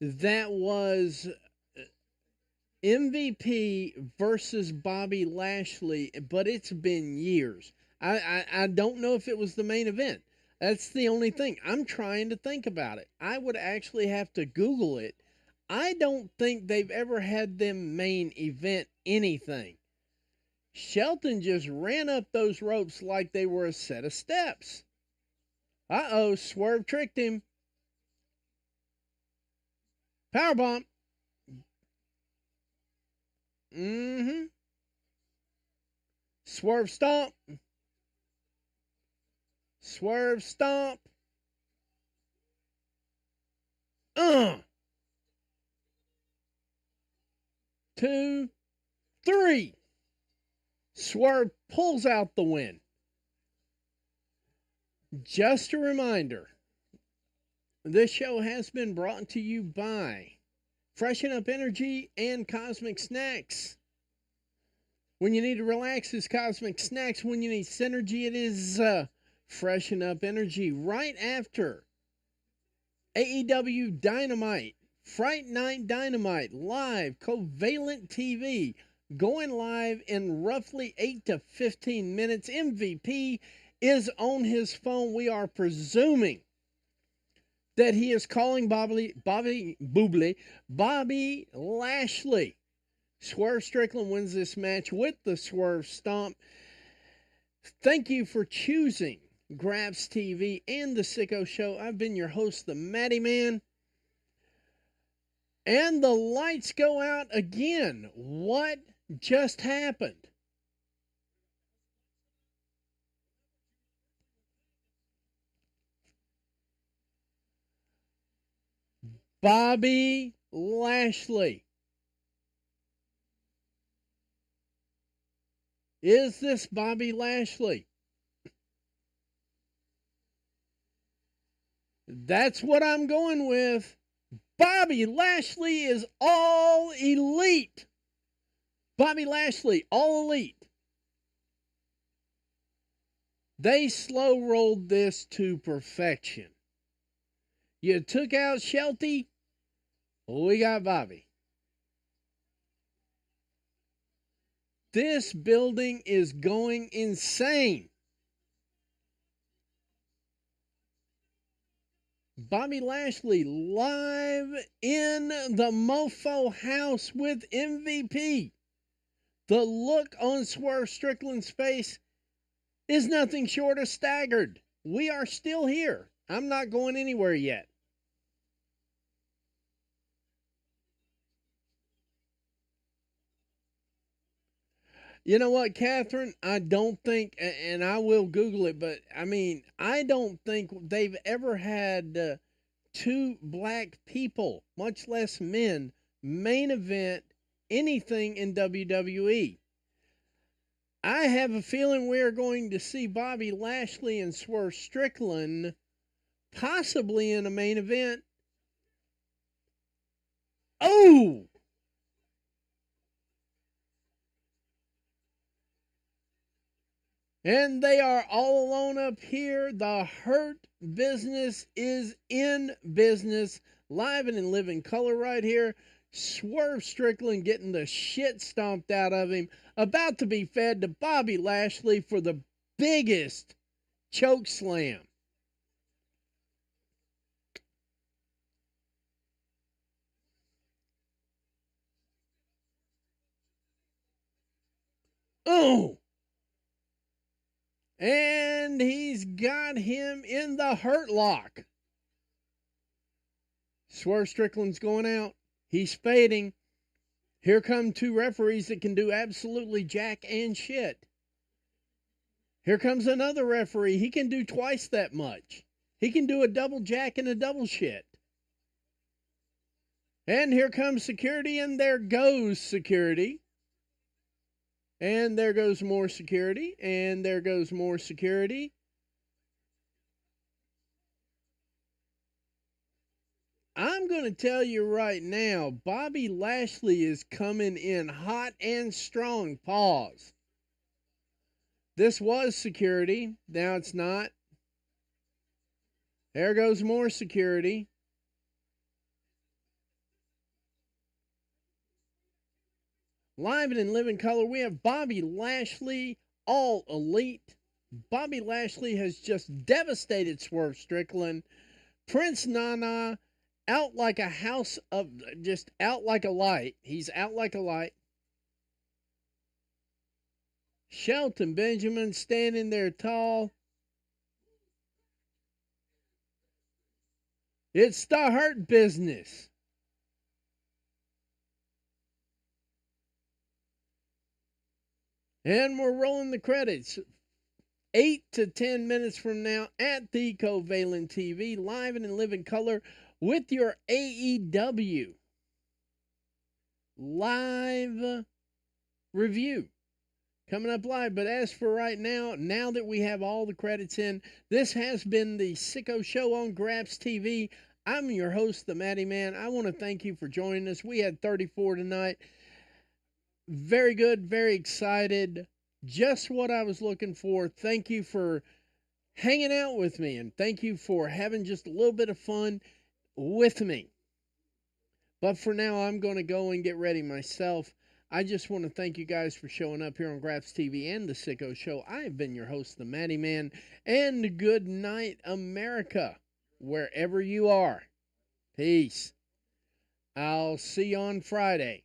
that was MVP versus Bobby Lashley, but it's been years. I don't know if it was the main event. That's the only thing. I'm trying to think about it. I would actually have to Google it. I don't think they've ever had them main event anything. Shelton just ran up those ropes like they were a set of steps. Uh-oh, Swerve tricked him. Powerbomb. Mm-hmm. Swerve stomp. Swerve stomp. 2, 3. Swerve pulls out the win. Just a reminder, this show has been brought to you by Freshen Up Energy and Cosmic Snacks. When you need to relax, it's Cosmic Snacks. When you need synergy, it is Freshen Up Energy. Right after AEW Dynamite, Fright Night Dynamite, live, Covalent TV, going live in roughly 8 to 15 minutes. MVP is on his phone. We are presuming that he is calling Bobby Lashley. Swerve Strickland wins this match with the Swerve Stomp. Thank you for choosing Grabs TV and The Sicko Show. I've been your host, the Matty Man. And the lights go out again. What just happened? Bobby Lashley. Is this Bobby Lashley? That's what I'm going with. Bobby Lashley is all elite. Bobby Lashley, all elite. They slow rolled this to perfection. You took out Shelty, we got Bobby. This building is going insane. Bobby Lashley live in the Mofo house with MVP. The look on Swerve Strickland's face is nothing short of staggered. We are still here. I'm not going anywhere yet. You know what, Catherine? I don't think, and I will Google it, but I mean, I don't think they've ever had two black people, much less men, main event anything in WWE. I have a feeling we're going to see Bobby Lashley and Swerve Strickland possibly in a main event. Oh! And they are all alone up here. The Hurt Business is in business. Live and in living color right here. Swerve Strickland getting the shit stomped out of him. About to be fed to Bobby Lashley for the biggest choke slam. Oh! And he's got him in the hurt lock. Swerve Strickland's going out. He's fading. Here come two referees that can do absolutely jack and shit. Here comes another referee. He can do twice that much. He can do a double jack and a double shit. And here comes security, and there goes security. And there goes more security. And there goes more security. I'm going to tell you right now, Bobby Lashley is coming in hot and strong. Pause. This was security. Now it's not. There goes more security. Live and in living color, we have Bobby Lashley, all elite. Bobby Lashley has just devastated Swerve Strickland. Prince Nana, out like a house of, just out like a light. He's out like a light. Shelton Benjamin standing there tall. It's the Hurt Business. And we're rolling the credits. 8 to 10 minutes from now at the Covalent TV, live and in living color with your AEW live review coming up live. But as for right now, now that we have all the credits in, this has been the Sicko Show on Graps TV. I'm your host, the Matty Man. I want to thank you for joining us. We had 34 tonight. Very good, very excited. Just what I was looking for. Thank you for hanging out with me, and thank you for having just a little bit of fun with me. But for now, I'm going to go and get ready myself. I just want to thank you guys for showing up here on Graps TV and the Sicko Show. I have been your host, the Matty Man, and good night, America, wherever you are. Peace. I'll see you on Friday.